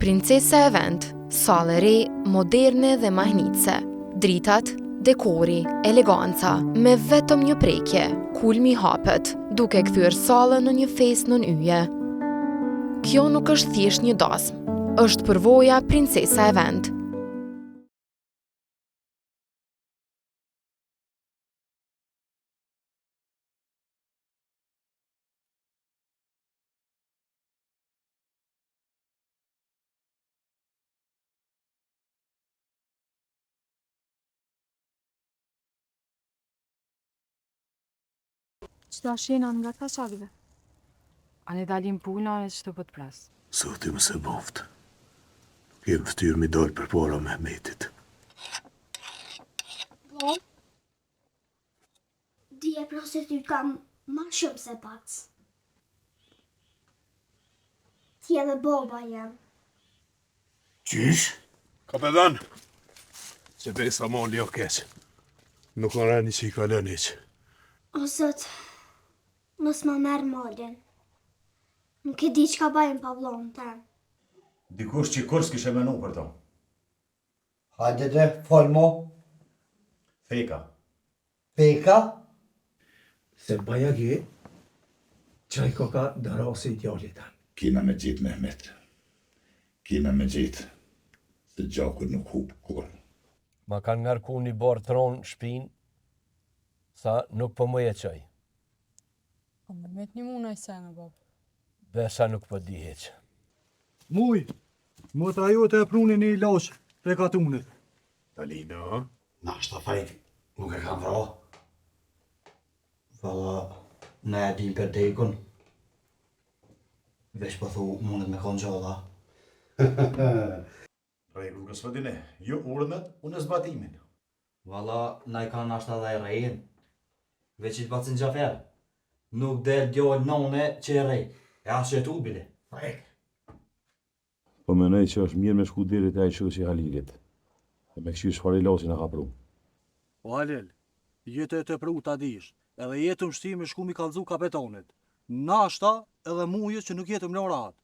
Princesa e vend, sallë e re, moderne dhe mahnitse. Dritat, dekori, eleganca, me vetëm një prekje, kulmi hapet, duke kthyer sallën në një festë nën yje. Kjo nuk është thjesht një dasmë, është përvoja Princesa e vend. Qëta shena nga ka qakve? A ne dalim puna e që të pët pras. Zoti më se boft. Kem ftyrë mi dollë për para Mehmetit. Po? Dje prostitut kam ma shumë se pac. Ti edhe boba jam. Qysh? Kapetan, që besa mon ljo keq. Nuk në rani që i kalën iq. O zot, mos më merë malin. Nuk e di që ka bajnë pa vlonë tem. Dikush që i kurs kishe menu për to. Hajde dhe, fol mo. Feka. Peka? Se bajagi, qaj koka dërasi djallit tanë. Kina me gjitë, Mehmet. Kina me gjitë. Se gjaku nuk hupë kur. Ma kanë ngarku një barë tronë shpinë, sa nuk po më e qaj. Po me met një muna i sene, bab. Besa nuk po di heq. Muj, më të ajote e prunin një ilash të katunit. Talino? Na shta fajt, nuk e kam vra. Valla, ne e dim për dekun. Vesh po thu, mundet me konë gjalla. Rregullu s'po dine, jo urdhët, unë zbatimin. Valla, na i kanë ashta dhe e rejin. Veç i të bacin gjafer. Nuk del djoll none që e rej. E asë që e tu bile. Po menoj që është mirë me shku dirit e ajshë që Halilit. E me këshirë shfar i losin e ka pru. O Halil, jetë e të pru ta dish, edhe jetë më shti me shku mi kalzu kapetonit. Nashta edhe mujës që nuk jetë më lorat.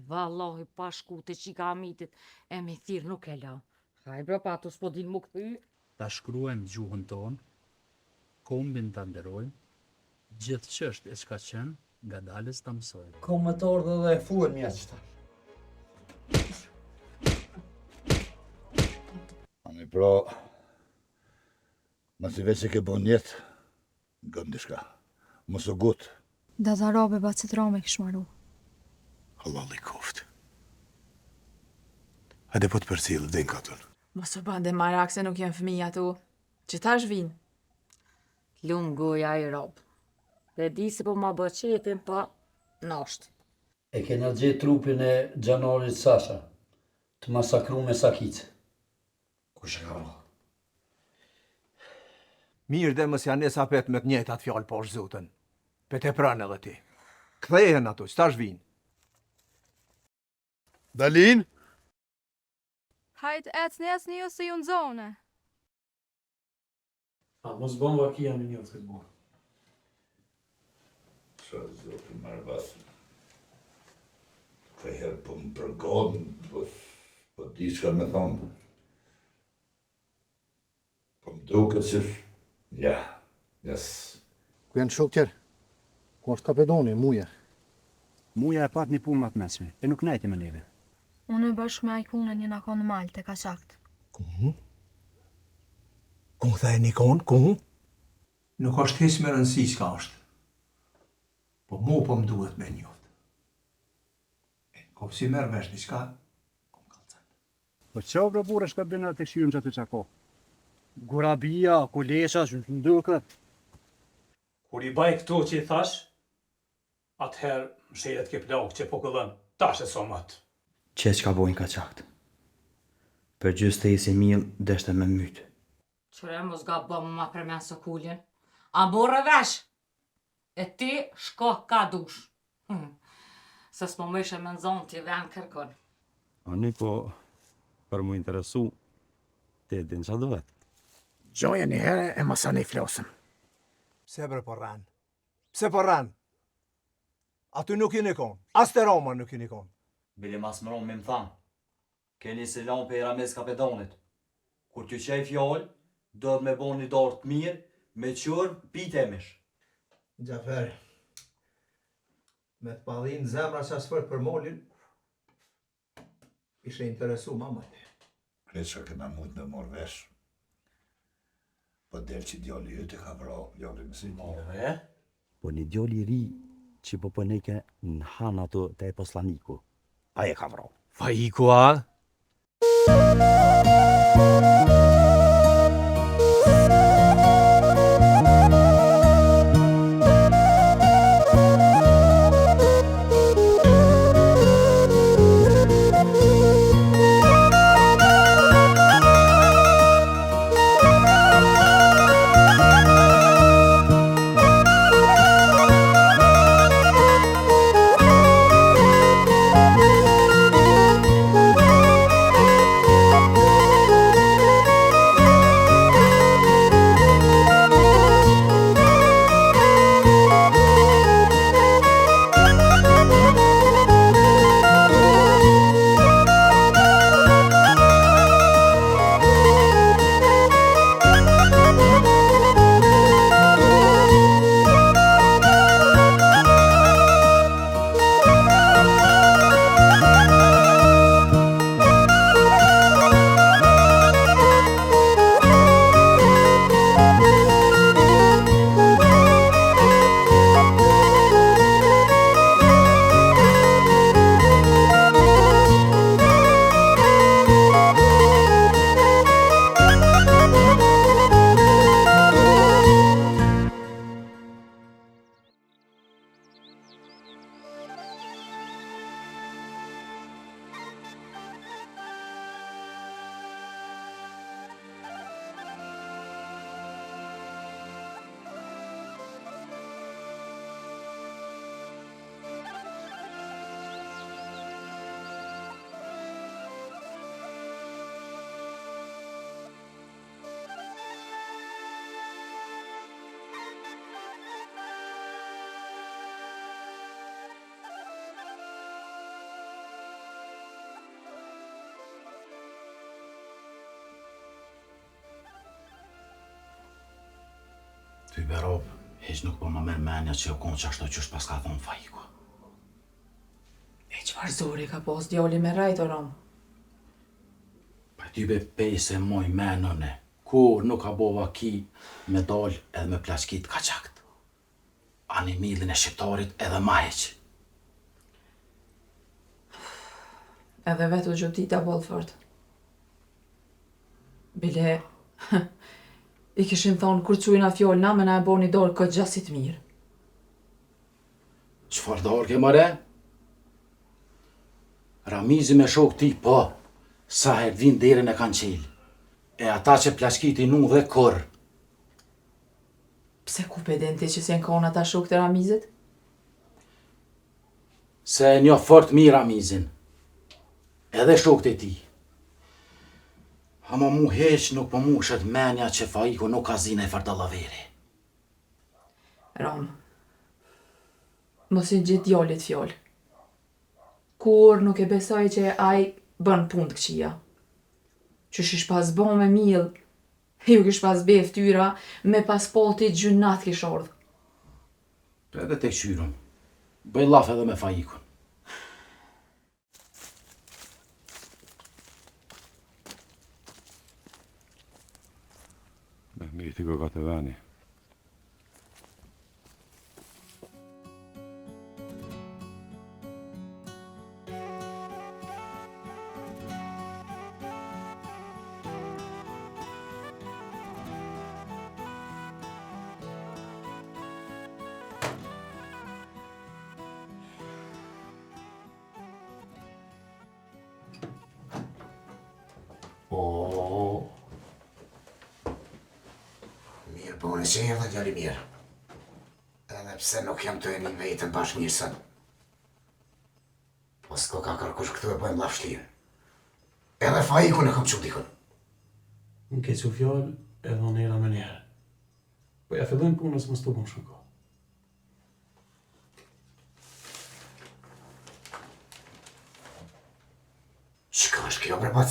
Vallahi pa shku të qika amitit, e me thirë nuk e la. Haj bro, pa të s'po din mu këthy. Ta shkruajmë gjuhën tonë, kombin të nderojmë, gjithë qështë e qka qenë, nga dalës të mësojmë. Kometar dhe e fuën mja qëta. Ani pra, nësi veç e ke bon jetë, gëm dishka. Mos o gut, Da zarabe bacit rame kishmaru. Allah i koft. Hajde po të përcilë, dhe në katën. Mos u bande marak se nuk jenë fëmija tu. Që tash vinë? Lumë goja i robë. Dhe di se po ma bëqetin, pa nashtë. E kena gjithë trupin e gjanarit Sasha, të masakru me sakice. Kush e ka vra? Mirë dhe mës janë nesa pet me të njëjtë atë fjallë poshtë zotën. Pet e pranë edhe ti. Kthehen ato, që tash vinë. Dalin? Hajt ecni jo se ju në zone. A mos bon vakia në një të këtë borë. Qa zotë marrë basë. Të herë po më përgodën, po di që ka me thonë. Po më duke që... Ja, jes. Ku janë shok tjerë? Ku është kapedoni, muje? Muja e pat një punë matë mesme, e nuk najti me neve. Unë e bashkë me ajkune një nakon në malë të ka qakt. Ku? Ku më thaj Nikon, ku? Nuk është hisë me rëndësi s'ka është. Po mu po më duhet me njoftë. Ko si merë vesh një s'ka, ko më kalëcen. Po qa bro bure shka bëna të këshirëm që aty qako? Gurabia, kulesha, që në ndërkët. Kur i baj këto që i thash, atëherë mshelet ke plakë që po këllën, tash e somat. Që ka bojnë ka qakt. Për gjysë të isi milë, deshte me mytë. Qëre mos ga bëmë ma përmen së kullin. A morë vesh, e ti shko ka dush. Se s'mo më ishe me nëzonë t'i venë kërkon. Ani po, për mu interesu, te din qa duhet. Gjoja një herë e masani flosëm. Pse bre po ranë? Pse po ranë? Aty nuk i nikon. As të Roma nuk i nikon. Bile mas më ronë me më thamë. Keni selam për Rames Kapedonit. Kur t'ju qej fjallë, do të me bo një dorë të mirë, me qërë pitemesh. Gjafer, me të padhin zemra që asfër për molin, ishe interesu mamaj. Kretë që këna mund me morë vesh. Po del që djali ju të ka vra, djali më si një. Po një djali ri që po pëneke në hanë ato të e poslaniku. A e ka vra. Faiku, a? Ty Berob, heq nuk po më merr menja që jo konë që ashtu qysh pas ka thonë Faiku. E qëfar zori ka pos djali me rajt, o Rom? Pa ty be pejse moj menone, kur nuk ka bova ki me dal edhe me plaçkit ka qakt. Ani millin e shqiptarit edhe ma heq. Edhe vetu gjutita boll fort. Bile, i kishin thonë kur qujna fjollna me na e bo një dorë këtë gjasit mirë. Qfar dorë ke mare? Ramizi me shok ti, po, sa her vin derën e kanë qelë. E ata që plaçkiti nu dhe kur. Pse ku pedenti që sen ka unë ata shok të Ramizit? Se një fort mirë Ramizin. Edhe shok të ti. Ama mu heq nuk po mushet menja që Faiku nuk ka zine e fardallaveri. Ram, mos i gjithë djallit fjoll. Kur nuk e besoj që aj bën punë të këqija. Që shish pas bon me mill, ju kish pas be ftyra, me pas poti gjynat kish ardh. Të edhe te qyrëm. Bëj laf edhe me Faikun. Mirë ti ka të vani. Mirë, po unë që erdhe djali mirë. Edhe pse nuk jam të e një vetën bashkë mirësën. Po s'ko ka kërkush këtu e pojmë lafshtirë. Edhe Faiku në kam qu dikun. Në ke që fjallë edhe në era me njerë. Po ja fillojmë punës më stupëm shumë ko. Qëka është kjo përbac.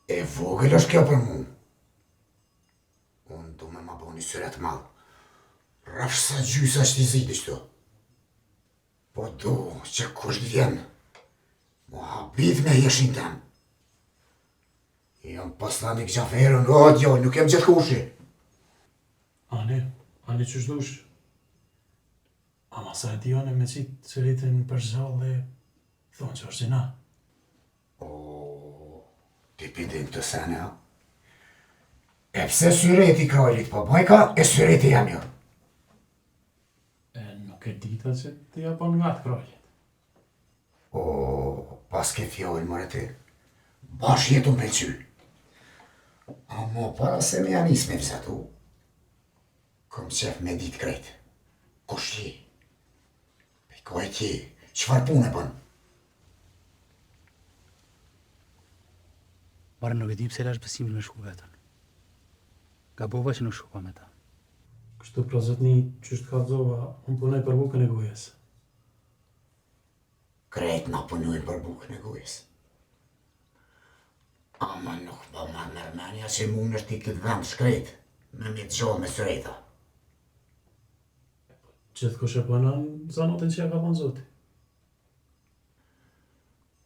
E vogël është kjo për mu. Unë du me ma bo një syret malë. Rafsh sa gjysa është i zidi shto. Po du që kush vjen, mu habit me jeshin tem. Jam poslanik Gjaferën, o djoj, nuk jem gjithë kushi. Ani qysh dush. Ama sa e dione me qitë sëritin për zhallë dhe thonë që është gjina. Ti pidim të sene, ha? E pse syreti krallit po bajka, e syreti jam jo. E nuk e dita që ti japon nga të krallit. Pas ke fjojnë mërë ti, bash jetu me qy. Amo para se me janis me vizatu, kom qef me dit krejt. Kush ti? Piko e ti, qfar pune bën? Bara nuk e di pse lash besimin me shku vetën. Gabova që nuk shkupa me ta. Kështu pra zotni, qysh të kallzova, unë punoj për bukën e gojes. Krejt na punojnë për bukën e gojes. Ama nuk po marrë mërmenja që mund është i këtë vend shkrejt, me mi të gjohë me sërejta. Gjithë kush e punon, zanotin që ja ka thonë zoti.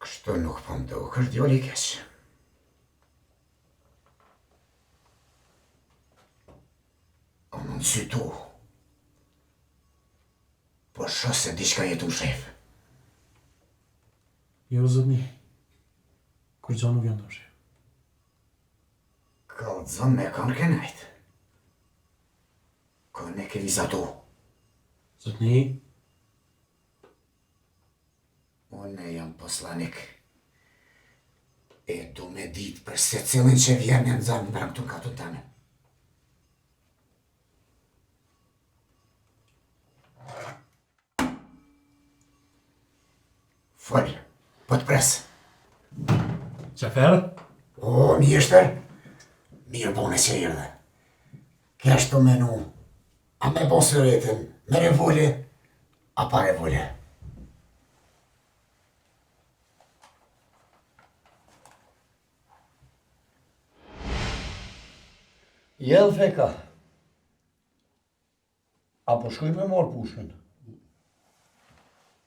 Kështu nuk po më do, kështë djoli keqë. Unë në sytu, po shos se diçka jetu shef. Jo, zotni, kur gjo nuk jam të shef. Kallëzën me kanë kënajt. Këne ke vizatu. Zotni? Unë jam poslanik. E du me dit për se cilin që vjen në zanë në këtu në katun teme. Fol, po të pres. Qafer? Mjeshtër. Mirë bone që erdhe. Keshtu menu, a me bo sëretin, me revolje, a pa revolje. Jedh feka. Apo shkuj me morë pushkën?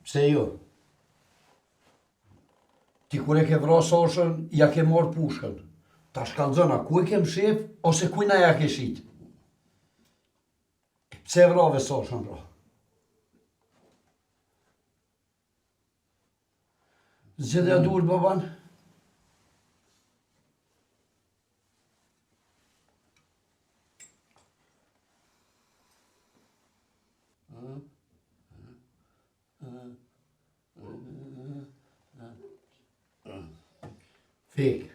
Pse jo? Ti kur e ke vra soshën, ja ke morë pushkën. Ta shkallëzona, ku e kem shef, ose kujna ja ke shit? Pse e vrave soshën, bro? Zgjedhja duhet, baban? Fek,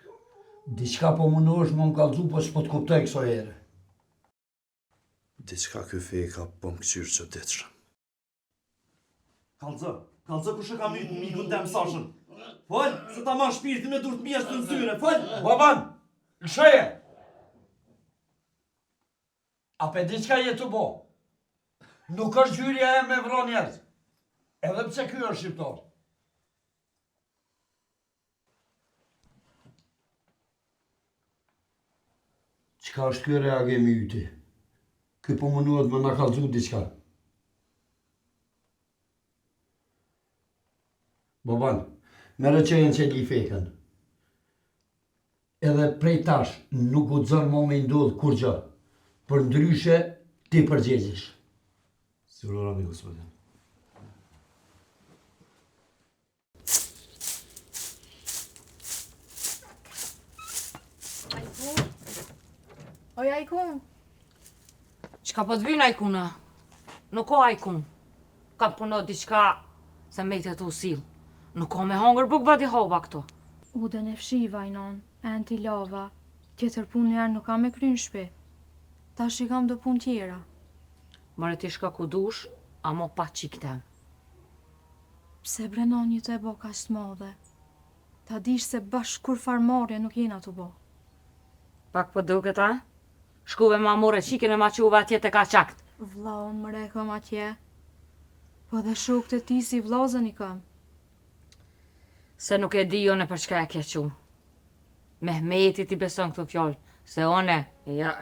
diçka po mundohesh më kallëzu, po s'po të kuptoj këso ere. Diçka ky feka po më këqyrë që ditëshëm. Kallëzë kush e ka mytë mikun tem Sashën. Fol, se ta marrë shpirtin me dur të mjesht të nëzyre, fol! Baban, lëshoje! Ape diçka jetu bo. Nuk është gjyrja e me vro njerëz. Edhe pse ky është shqiptar. Qka është kjo reagimi yti? Ky po munduhet me na kallëzu diçka. Baban, mere qejen që li feken. Edhe prej tash nuk guxon më me ndodh kur gjë. Për ndryshe ti përgjegjesh. Sigurar amigo, gospodin. Oj, Ajkun. Qka po të vynë Ajkuna? Nuk o Ajkun. Ka puno diqka se me të usil. Nuk ka me hongër buk badi hova këto. U dhe në fshiva i non, e në t'i lava. Tjetër pun njerë nuk kam e kry në shpi. Ta shi kam do pun tjera. Mare ti shka ku dush, a mo pa qiktem. Pse brenon një të e bo ka shtë madhe. Ta dish se bashk kur farmarje nuk jena të bo. Pak po duket, a? Shkuve ma more qikin e ma quve atje të ka qakt. Vla, unë më rekëm atje. Po dhe shok të ti si vlazën i kam. Se nuk e di une për çka e ke qu. Mehmeti ti beson këto fjalë, se one, ja.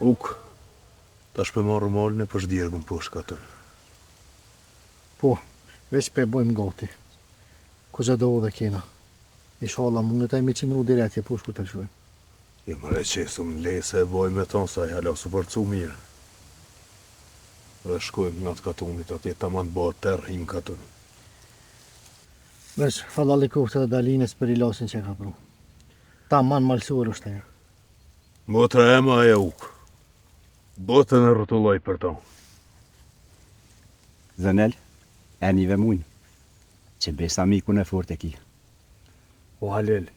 Uk, tash për marrë malën e për shdjergën poshtë katër. Po, veç për bojmë gati. Ko që do dhe kena. Inshallah, mund të tajmi 100 minutë direkt e poshtë ku të lëshojmë. Jo më reqesu më lese e bojmë me tonë sa i hala su përcu mirë. Dhe shkojmë nga të katunit, atje ta man bëhet tërë him katun. Veç, falali kohët dhe dalines për ilasin që ka pru. Ta man malsuar është e. Botra e ma e uk. Botën e rëtulloj për to. Zënel, e një vemujnë, që besa miku në fort e ki. O Halil,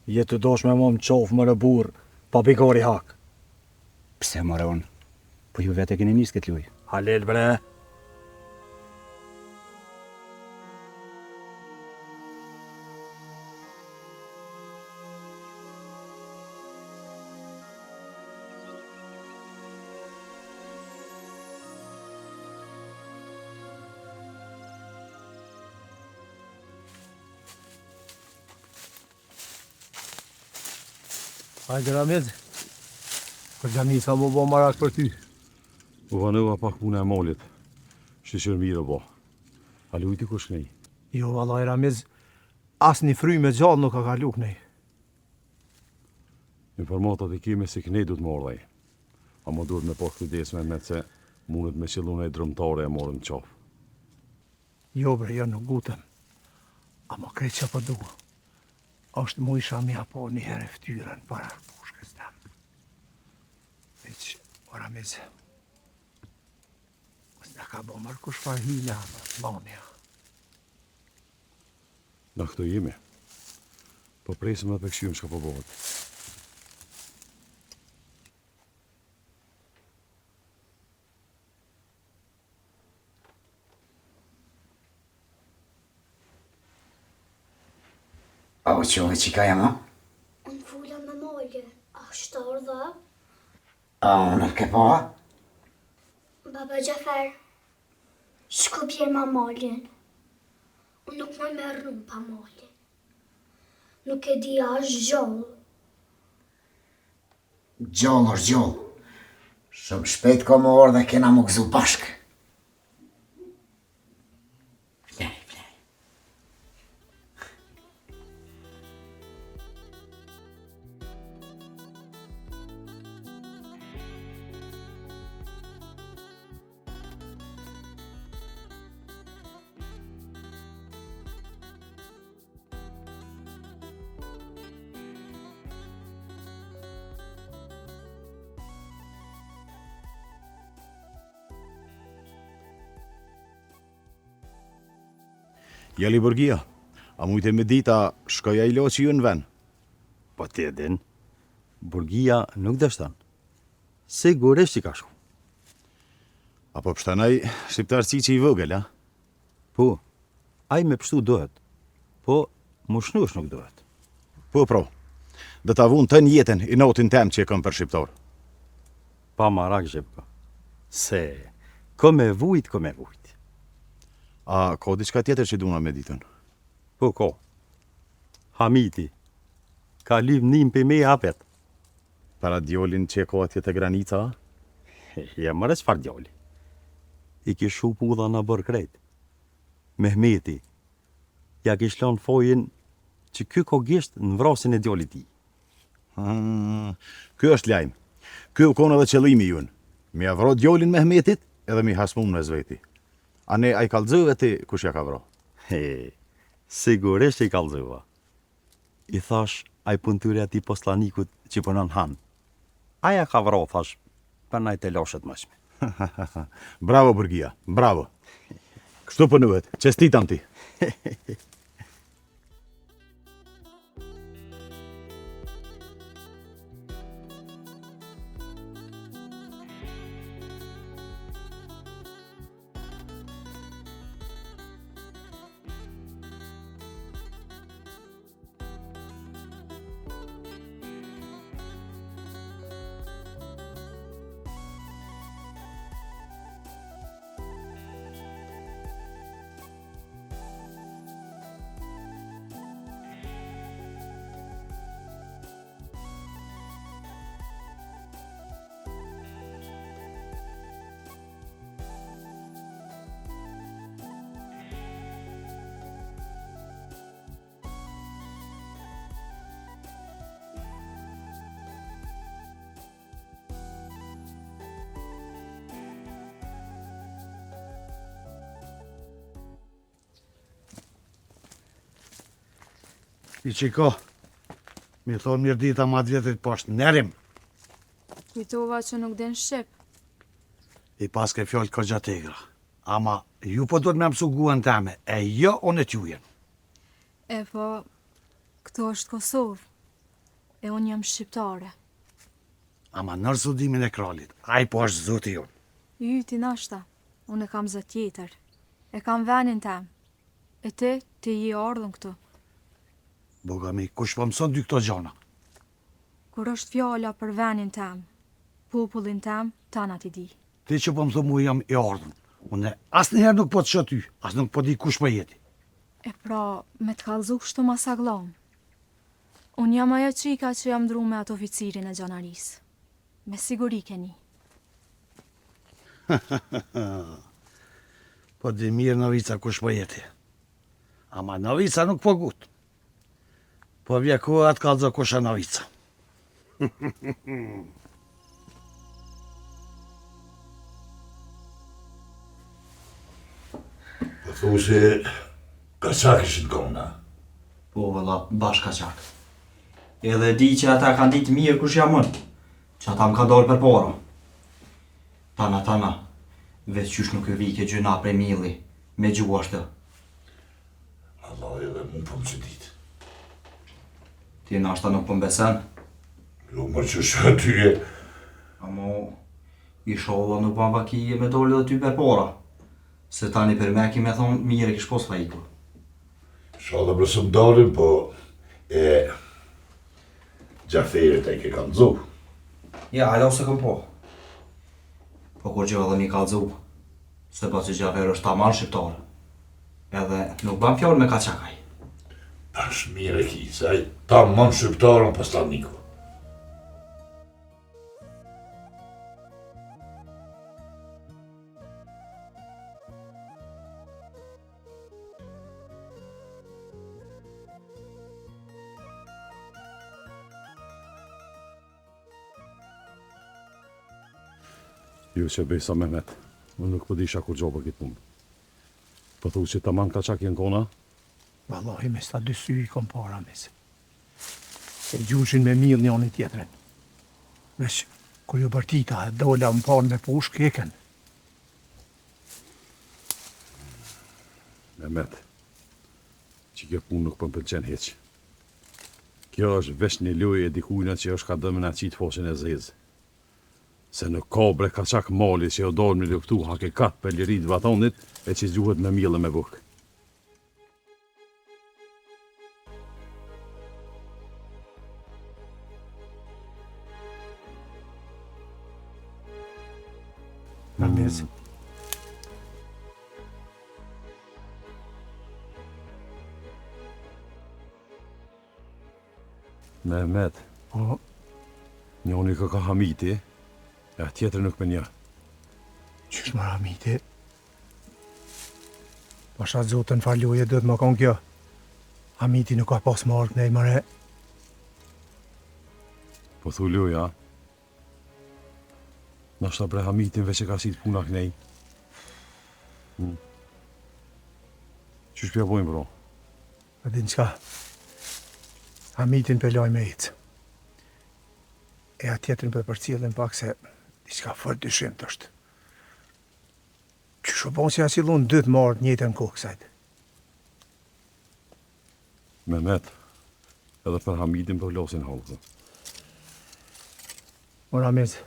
jetë të dosh me më qofë më rëbur, pa bigori hak. Pse më rëon? Po ju vete keni njës këtë luj. Halil bre. Hajde Ramiz, për Gjanisa më bo marak për ty. U vanëva pak puna e molit. Shqyqër mirë bo. A lujti kush nej? Jo, vallaj Ramiz, as një fry me gjallë nuk ka kalu kënej. Informatat e kime si kënej du të mordhaj. A më duhet me pak kujdes me se mundet me qëllune e drëmtare e morën qafë. Jo bre, jo nuk gutem. A më krejt që për duha. Ashtë mu isha mi apo një herë ftyrën para pushkës tem. Veç, o Ramiz, mos në ka bo mërë kush fa hila më lania. Na këto jemi. Po presim dhe pëkshym shka po bëhet. A u qove që ka jema? Unë fulla me molje, a shtar dhe? A unë ke pa? Baba Gjafer, shko bjerë ma moljen. Unë nuk më merru pa moljen. Nuk e di a është gjollë. Gjollë është gjollë. Shumë shpejt ko më orë dhe kena më gëzu bashkë. Jeli Burgia, a mujte me dita shkoja i loqi ju në ven? Po ti e din, Burgia nuk dështon. Sigurisht i ka shku. Apo pështanaj shqiptarësi që i vogël, a? Po, aj me pështu dohet, po mushnush nuk dohet. Po, pro, dhe ta vun të njetën i notin tem që e kom për shqiptar. Pa marak Zhivko, se ko me vujt. A ko diçka tjetër që duna me ditën? Po ko, Hamiti, ka lyp nim për me apet. Para djolin që e ko atje të granica, a? Ja mëre qfar djoli. I kishu pudha në bërë krejt. Mehmeti, ja kishlon fojin që ky kogisht në vrasin e djoli ti. Ky është lajmë. Ky u konë edhe qëllimi jun. Mi avro djolin Mehmetit edhe mi hasmun me zveti. A ne a i kalzëve ti kush ja ka vro? Sigurisht i kalzëva. I thash a i punëtyre ati poslanikut që punon han. Aja ka vro, thash, për najt e loshet mëshme. Bravo, Burgia, bravo. Kështu pënuet, qestitam ti. I qiko, mi thonë mirë dita ma vjetrit poshtë nerim. Kujtova që nuk den Shqip. I pas ke fjollë ko gjategra. Ama ju po duhet me mësu guën teme, e jo unë e t'jujen. E po, këto është Kosovë, e unë jam shqiptare. Ama nërë studimin e kralit, a i po është zoti jonë. Ju ti nashta, unë e kam zë tjetër. E kam venin tem. E ti i ardhën këtu. Bogami, kush po mëson dy këto gjona? Kur është fjala për venin tem, popullin tem, tanat i di. Ti që po më thë mu jam i ardhën. Unë asë njëherë nuk po të shë ty, asë nuk po di kush po jeti. E pra, me të kalzu kështu ma saglon. Unë jam ajo qika që jam dru me atë oficirin e gjanaris. Me siguri keni. Po di mirë Novica kush po jeti. Ama Novica nuk po gut. Po vje ku atë kalzo kusha Novica. Po thu se kaçak ishin kona. Po valla, bash kaçak. Edhe di që ata kanë ditë mirë kush jam unë, që ata më ka dalë për para. Tana, veç qysh nuk e vike gjëna prej milli, me gjuashtë. Allah edhe mu po më që ditë. Ti nashta nuk po mbesen. Jo, më që shë tyje. Amo, i sholla nuk ban vakije me dole dhe ty për para. Se tani për me ki me thonë mire kish pos fa iku. Sholla për së më dalin, po e Gjaferit e ke kalzu. Ja, hajda ose këm po. Po kur gjë edhe mi kalzu, se pa që Gjafer është taman shqiptar. Edhe nuk ban fjallë me kaçakaj. Tash mire ki, se aj ta mën shqiptarën poslaniku. Ju që besa Mehmet, unë nuk po disha kur gjoba këtë punë. Po thu që ta man kaçak jenë kona? Wallahi me sta dy sy i kom para mesë. E gjushin me mirë njën i tjetërin. Vesh, kur ju bërtita e dola më panë me push, keken. Mehmet, që kjo punë nuk më pëlqen heq. Kjo është veç një lojë e dikujna që është ka dëmën a qitë fosin e zezë. Se në kobre ka qak mali që jo dorë me luftu hakikat për lirit vatonit e që gjuhet me mjellë me buk. Ramiz. Mehmet. Po. Njoni ka Hamiti, e tjetër nuk me një. Qysh më Hamiti? Pasha zotën faljoje dhëtë më konë kjo. Hamiti nuk ka pas marrë kënej mëre. Po thu loja, nashta bre Hamitin veç e ka sit puna kënej. Qysh pja bojmë, bro? E din qka? Hamitin për loj me hitë. E atjetrin për përcjellin pak se diçka fort dyshim të është. Qysh o bon si asilun dytë marrë njëtën kohë kësajt. Mehmet, edhe për Hamidin për losin halë. O Ramiz,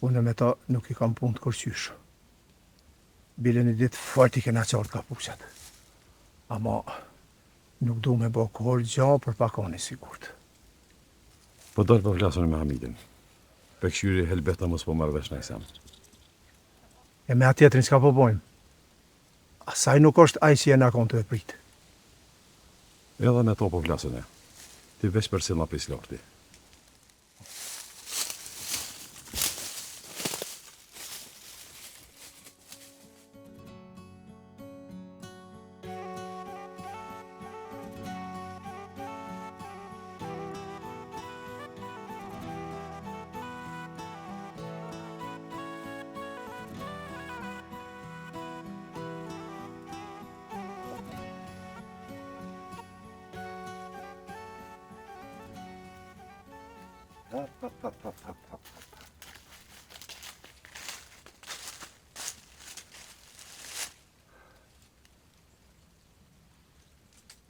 unë me ta nuk i kam punë të kërqysh. Bile një ditë fort i kena qartë ka pushat. Ama nuk du me bo kohër gja për pakoni sigurt. Po dërë për flasën me Hamidin. Për këshyri helbeta mos po marrë vesh në isam. E me atjetrin s'ka po bojmë. Asaj nuk është aj si e na konë të e pritë. Edhe me to po flasën e. Ti veç për silma pis lorti.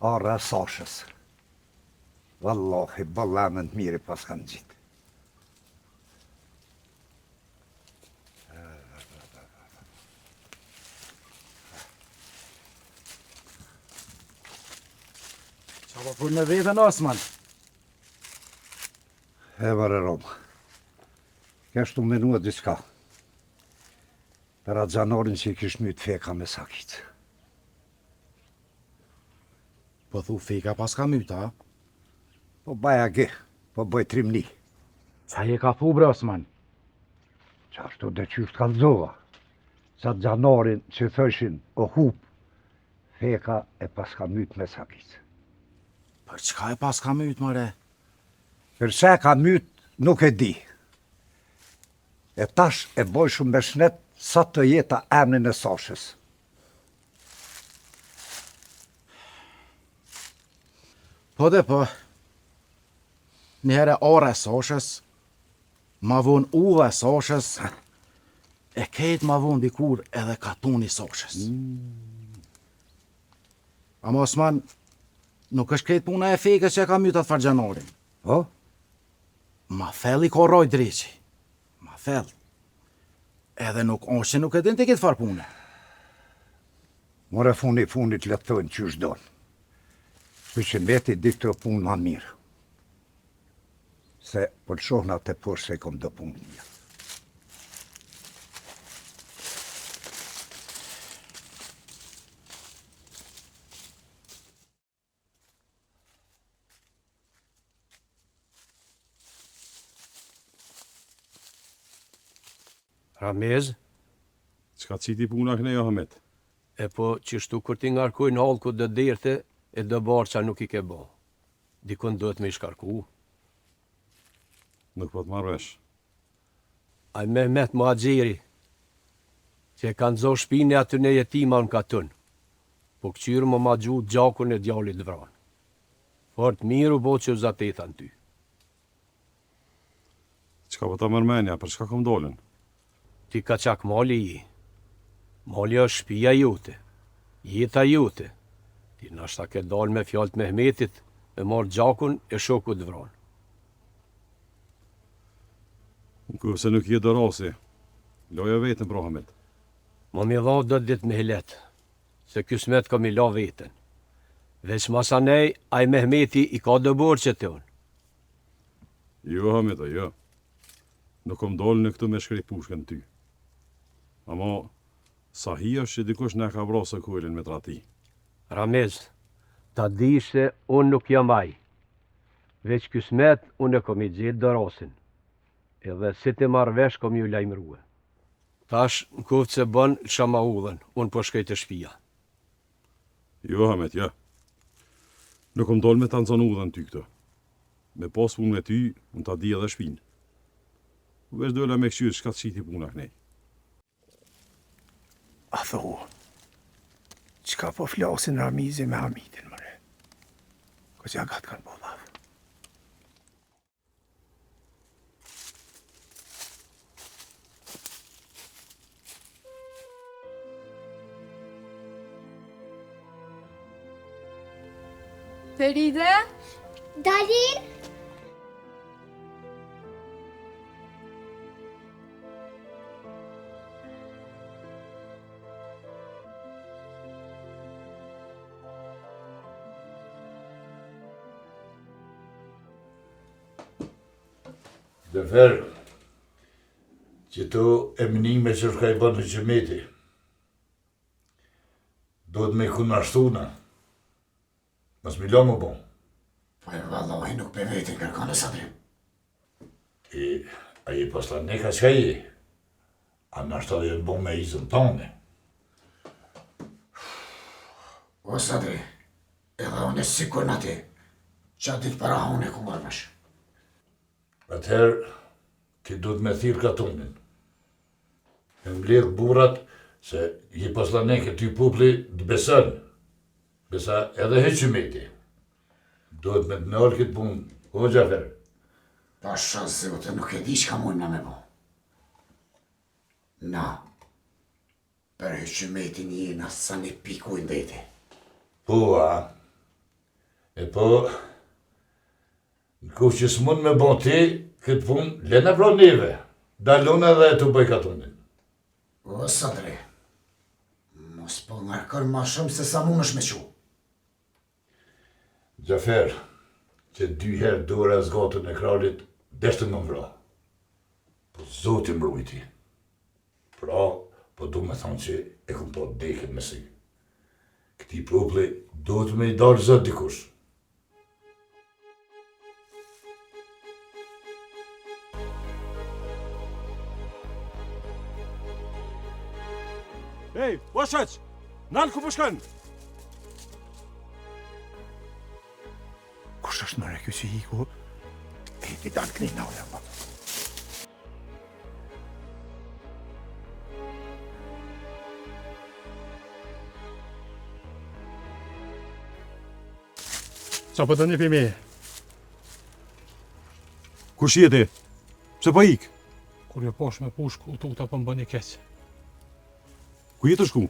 Ara sashës. Wallahi, ballamën të miri pas kanë gjitë. Qa po punë me vetën, Osman? E vare Roma. Kështu menua diska. Për atë zanorin që i kish mytë feka me sakit. Po thu feka pas ka myta? Po baja ge, po bëj trimni. Qa je ka thu, bre, Osman? Qashtu dhe qysh t'kallzova. Sa të zanorin që thëshin o hup, feka e pas ka mytë me sakit. Për çka e pas ka mytë, mëre? Përse ka mytë, nuk e di. E tash e boj shumë beshnet sa të jeta emnin e sashës. Po dhe po, njëherë ore e sashës, ma vonë uve e sashës, e ketë ma vonë dikur edhe katuni sashës. Ama Osman, nuk është ketë puna e fejkës që e ka mytat fargjanorin. Po? Ma thell i korroj dreqi. Ma thell. Edhe nuk është që nuk e din të këtë farë pune. More funit letëtojnë që është donë. Që mbeti di këtë punë ma mirë. Se për shohna të përë se kom do punë një. Ramiz? Qka citi puna këne, Ahmet? E po, qështu kur ti ngarkuj në halë ku dë dirte, e dë barë qa nuk i ke bo. Dikun duhet me i shkarku. Nuk po të marrë vesh. Aj Mehmet Muhaxhiri, që e kanë zo shpine aty në jetima në katun, po këqyrë më ma gju gjakun e djallit vranë. Fort miru bo që zatetan ty. Qka po të mërmenja, për çka kom dolin? Ti ka qak mali i. Mali është shpia jote. Jeta jute. Ti nashta ke dalë me fjalë të Mehmetit, me marrë gjakun e shokut vranë. Nëse nuk je dorasi, loja vetën për Ahmet. Ma mi dha do ditë me hilet, se ky smet ka mi la vetën. Veç masanej, aj Mehmeti i ka dëborë që të unë. Jo, Hameta, jo. Nuk kom dalë në këtu me shkrej pushkën ty. Ama, sa hi është që dikush ne ka vrasë kuelin me trati. Ramez, ta di se unë nuk jam aj. Veç ky smet, unë e kom i gjetë dorasin. Edhe si ti marrë vesh, kom ju lajmërue. Tash, në kuftë se bën, shama udhen, unë po shkej të shtëpia. Jo, Hamet, ja. Nuk kom dalë me të nëzën udhen ty këto. Me pas punë me ty, unë ta di edhe shpinë. Vesh dola me këshyrë shka të shiti puna kënej. A thohu, qka po flasin Ramizi me Hamidin, mëre? Kësja gatë kanë po lavë. Feride? Dalin? Dëfer, që to emnime që shka i bënë në qëmeti, do të me kunashtuna, mas mi lo më bon. Po e valloj nuk për vetin kërkone Sadri. A i pasla ne ka qka i, a nashta dhe në bon me izën tane. O Sadri, edhe unë e sikur në ti, që ditë para unë e ku marrësh. Atëherë, ti du të me thirë katunin. E mbledh burat se i pasla ne këty popli të besën. Besa edhe heqymeti. Do të me të nërë këtë punë, o Gjafer. Pasha zote, nuk e di shka mujnë me bo. Na, për heqymetin jena sa një piku i ndeti. Po, a? E po, në kush që s'mund me bo ti, këtë punë, lena pro neve. Dalun edhe e të bëj katunin. O, Sadri, mos po ngarkër ma shumë se sa mund është me qu. Gjafer, që 2 herë dore e zgatën e kralit, deshtë më mvra. Po zoti mbrujti. Pra, po du me thonë që e kum po dekën me si. Këti popli do të me i dalë zët dikush. Ej, Washach! Nalë ku përshkën! Kush është mëre kjo që hiku? E ti dalë këni në oja, pa. Sa po të një pime? Kush jeti? Pse po ik? Kur jo posh me push, ku të po më bëni keq. Ku jetë shku?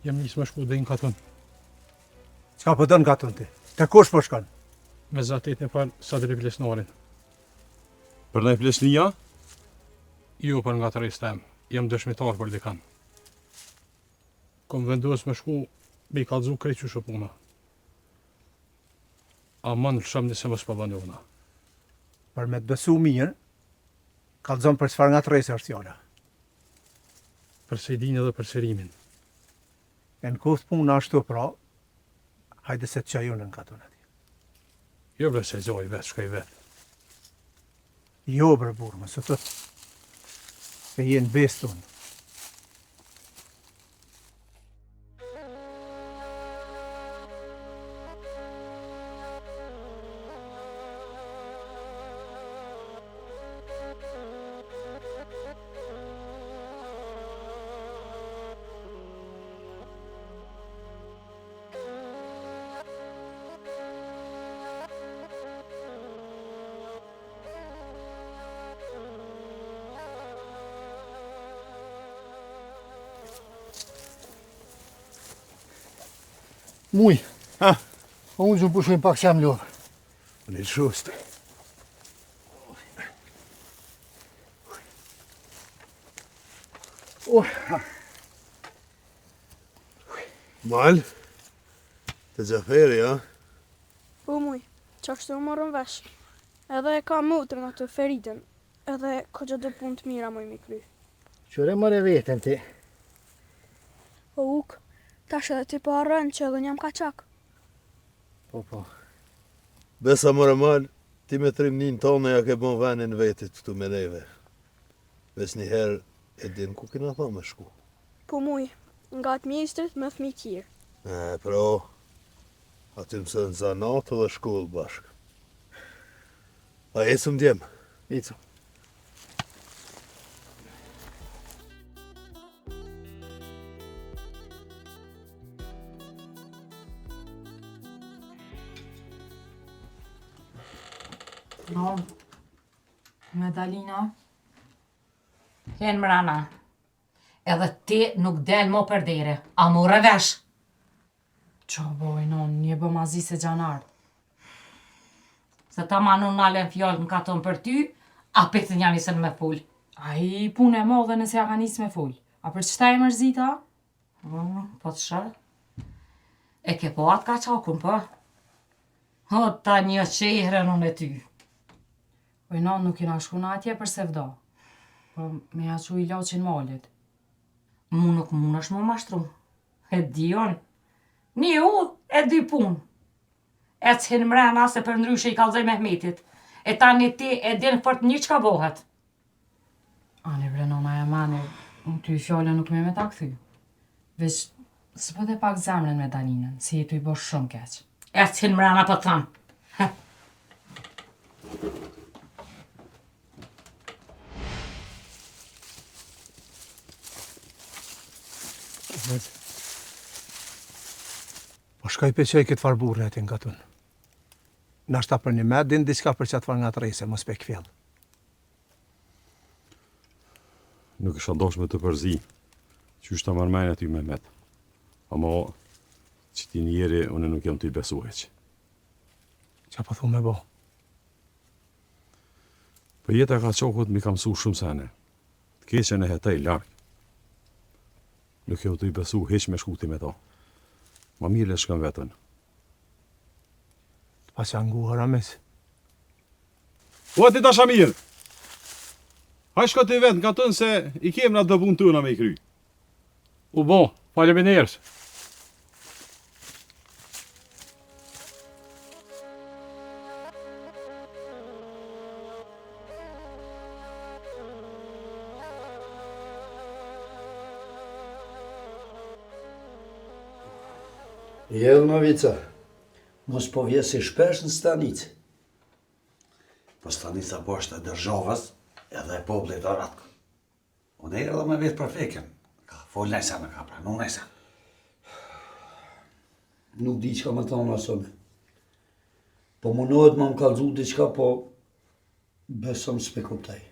Jam njës me shku dhe në katun. Qka po dënë katun ti? Të kush po shkan? Me zatet e par Sadri Plesnarin. Për ne Plesnia? Jo për nga të rejës tem. Jam dëshmitar për dikan. Kom vendos me shku me i kalzu krejt që shëpuna. A man lësham nëse më s'pabani una. Për me të besu mirë, kalzon për çfarë nga të rejës është fjala. Për Sejdin edhe për Serimin. E në kuftë punë ashtu pra, hajde se të qajunë në katun ati. Jo bre se zoj vetë, shkoj vetë. Jo bre burë, më së të se jenë bestun. Muj. Ha? Unë që pushojnë pak që jam ljohë. Në shust. Mal, të Gjaferi, ja? Po muj, që ashtu u morën vesh. Edhe e ka motrën atë feritën, edhe ko gjë do punë të mira muj mi kry. Qëre mëre vetën ti? Po uk, tash edhe ti po arrën që edhe njëm ka qak. Po. Besa mëre mal, ti me trimnin tonë ja ke bon venin vetit këtu me neve. Ves njëherë e din ku kina tha me shku. Po muj, nga të mjestrit me thmi tjirë. Pro, aty mësën zanatë dhe shkollë bashkë. A ecëm djemë? Ecëm. No, Medalina. Hen mrana. Edhe ti nuk del mo për dere, a more vesh. Qa boj, non, një bë mazi se gjanar. Se ta ma nuk nalen fjallë në katon për ty, a petën janë nisën me full. A i punë e modhe nëse ja ka nisë me full. A për qëta e mërzita? Po të shë. E ke po atë ka qakun, po? O, ta një qehrën unë e ty. Oj, non, nuk jena shku në atje për se vda. Po me ja që i loqin malit. Mu nuk mun është mu mashtru. E dion. Një u e dy pun. E chin mrena se për ndryshe i kalzoj Mehmetit. E tani ti e din fort një qka bohet. Ani bre nona e mani, unë ty fjallën nuk me ta këthy. Veç, së po dhe pak zemrën me Daninën, si i tu i bo shumë keq. E chin mrena po të thamë. Po shkaj pe qaj këtë farë burë e ti nga tunë. Nashta për një me, din diska për qatë farë nga të rejse, mos pe këfjellë. Nuk isha dosh me të përzi, që është të marmajnë aty me met. Ama, që ti njeri, unë nuk jam të i besu heq. Qa po thu me bo? Për jetë e ka qokut mi kam su shumë sene. Të keqen e hetaj larkë. Nuk jam të i besu heq me shkuti me to. Ma mirë e shkën vetën. Të pas janë nguhër ames. O, ti ta shamirë! Haj shko të i vetë nga tënë se i kemë nga dëbun tëna me i kry. U bo, faleminderit. Jelë në vica, mos po vje si shpesh në stanicë. Po stanica po është e dërzhovës edhe e popullit aratkë. Unë e edhe me vetë për feken. Ka fol nejsa në ka pranu nejsa. Nuk di qka më thonë asome. Po munohet më kalzu diqka, po besëm s'pe kuptaj.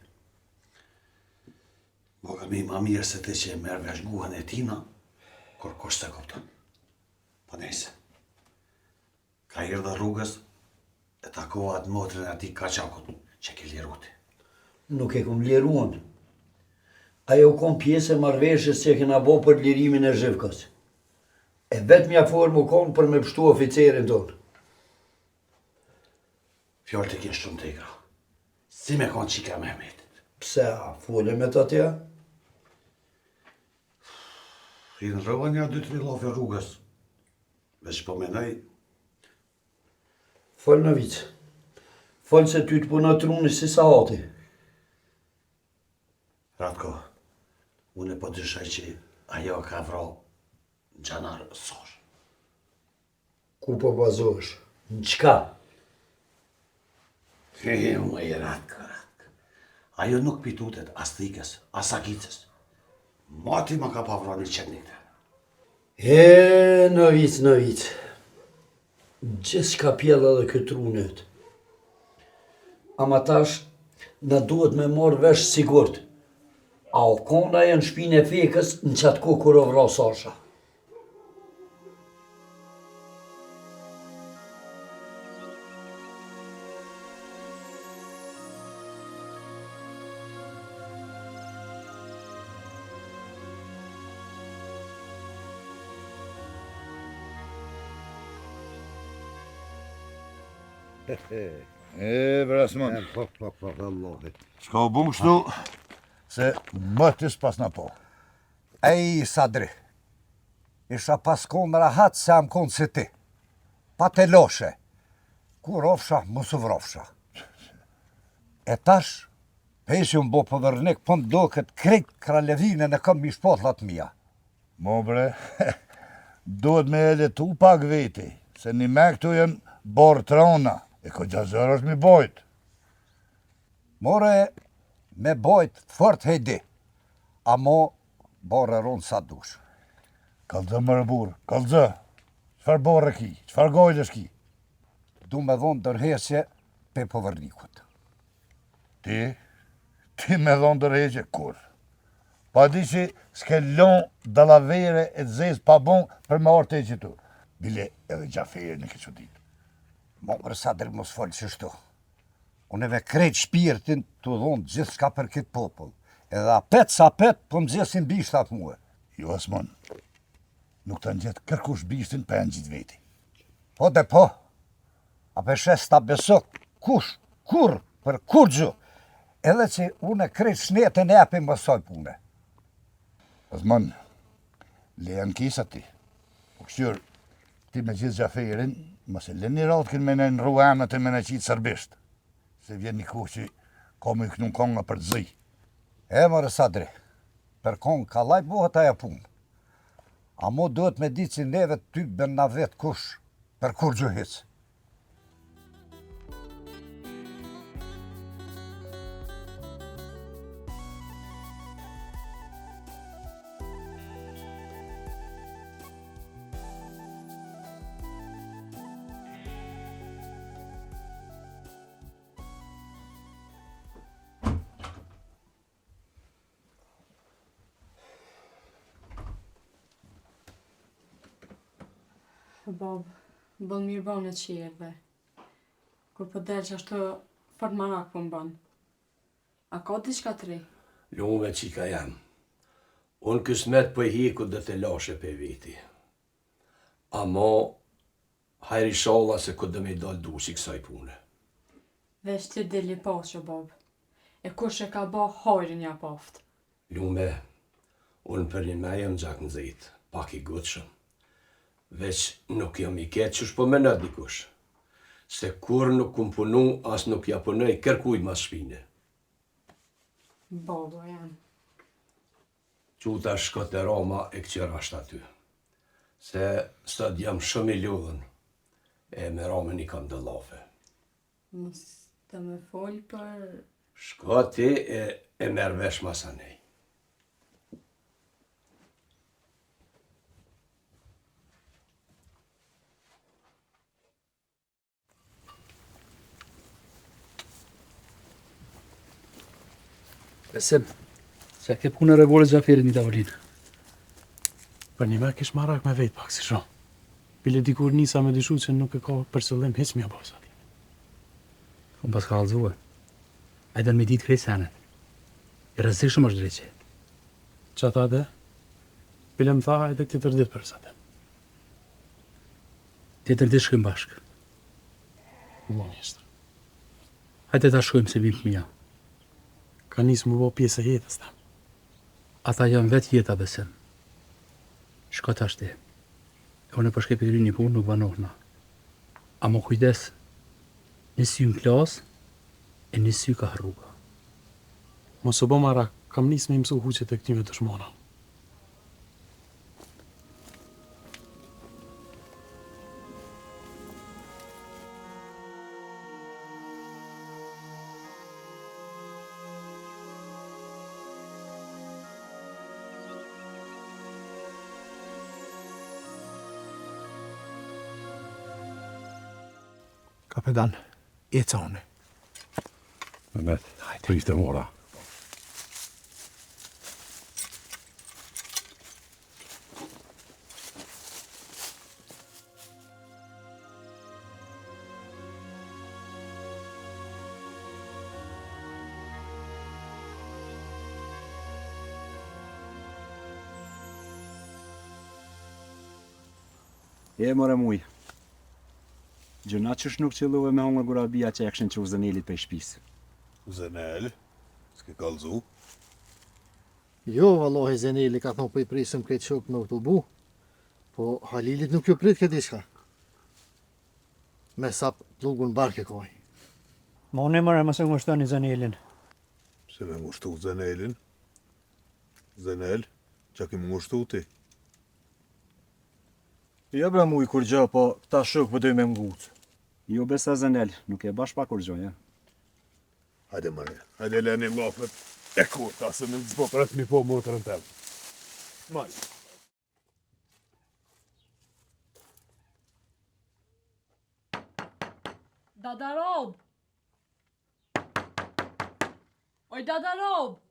Boga mi ma mirë se ti që e merë vesh guhën e tina, kur kush se kupton. Po nejse. Ka irë dhe rrugës e takohat motrën ati Kaçakut që ke liruti. Nuk e kom liruan. Ajo kom pjesë e marrveshjes që kena bo për lirimin e Zhivkës. E vetë mja formë u kom për me pështu oficerin tonë. Fjallë të kjenë shumë të igra. Si me konë qika Mehmetit? Pse a fole me të atja? Rinë rëva një 2-3 lofe rrugës. Veç po menaj. Fol në vicë. Fol se ty të puna truni si sa hati. Ratko, unë e po dyshaj që ajo ka vro në gjanar sosh. Ku po bazosh? Në qka? Më i Ratko. Ajo nuk pitutet as thikës, as akicës. Mati më ka pa vro një qetnik të. Në vicë. Gjithë ka pjella dhe këtë trunet. Ama tash, në duhet me morë vesh sigurt. A o kona e në shpinë e fekës në qatë ku kur o vra Sasha. Brasman. Shka u bung shtu, se më të s'pas në po. Ej, Sadri, isha pas konë rahat se am konë si ti. Pa të loshe. Kur ofsha, mos u vrofsha. E tash, peshi unë bo pëvërnik, po ndo këtë krejt kralevine në kam mishpotlat mija. Mo bre, duhet me edhe tu pak veti, se një me këtu jenë borë trona, e ko gjazër është mi bojt. More, me bojt fort hejdi, a mo borë ronë sa dush. Kalzë më rëburë, kalzë, qëfar borë ki, qëfar gojlës ki? Du me dhonë dërhesje pe pëvërnikut. Ti me dhonë dërhesje kur? Pa di që s'ke lonë dalavere e zezë pa bon për me orë të e qitu. Bile edhe gjafere në këtë ditë. Mërë Sadri mos folë që shtu. Unë eve krejt shpirtin të dhonë gjithë shka për këtë popull. Edhe apet sa apet, po më gjesin bishtat muë. Jo, Asman, nuk të njëtë kërkush bishtin për e në gjithë veti. Po dhe po, a peshes ta beso kush, kur, për kur gju, edhe që unë krejt shnetën e api mësoj pune. Asman, lejan kisa ti. Po kështjur, ti me gjithë gjaferin, mëse le një rotkin me në ruanët e me në qitë sërbisht. Se vjen një kuh që ka me kënu konga për të zi. E mërë Sadri, për kongë ka laj buhet aja punë. A mo duhet me di që neve ty bën na vetë kush, për kur gjuhic. Bab, bën mirë banë të qjerve. Kur po del që ashtë fort marak po m'ban. A ka diçka të re? Lume qika jam. Unë kësmet për hiku dhe të lashe për viti. Amo, hajri shala se këtë dhe me dalë dusi kësaj pune. Vesh të deli pasho, bab. E kush e ka ba hajrin ja paft. Lume, unë për një me jam gjak në zejtë, pak i gutshëm. Veç nuk jam i ketë qësh po mena dikush. Se kur nuk kum punu, as nuk ja punoj kërkuj mas shpine. Baba jam. Quta shkot e Roma e këqera ashtë aty. Se sot jam shumë i ludhën, e me Romën i kam dëllafe. Mos të me fol për... Shkoti e merr vesh masanej. Besim, se ke punë revole Gjaferit një tavolinë. Për një me kish marak me vetë pak si shumë. Bile dikur nisa me dyshu që nuk e ka për qëllim hiç mja basa. Unë pas ka alzue. A i dënë me ditë krejt senet. I rëzikshëm është dreqe. Qa ta dhe? Bile më tha edhe të tërdit për sa të. Të tërdit shkojmë bashkë. Ulo mjeshtër. Hajde ta shkojmë se vim fëmija. Ka nisë më bo pjesë e jetës ta. Ata janë vetë jeta Besim. Shko ta shte. E unë e përshke për një punë nuk vanohna. A mo kujdes, në sy në klasë, e në sy ka rruga. Mos o bo marak, kam nisë me imësu huqet e këtyve të shmona. Kapetan, eca une. Mehmet, prifte mora. E more muj. Gjëna qësh nuk qëllove me hongër gurabia që e këshin që u Zenelit për shpisë. Zenel, s'ke kallzu? Jo, vallahi Zeneli ka thonë për i prisëm këtë shok me autobu, po Halilit nuk ju prit këtë ishka. Me sap plugun barke koj. Ma unë e mërë mëse ngushtoni Zenelin. Se me ngushtu Zenelin? Zenel, që ki më ngushtu ti? Jo bre mu i kur gjë, po ta shok për doj me mgutë. Jo besa Zenel, nuk e bash pa kur gjë, ja. Hajde mëre, hajde leni lafët e kurta, se në zbo për atë mi po motorën temë. Maj. Dadarob! Oj, Dadarob!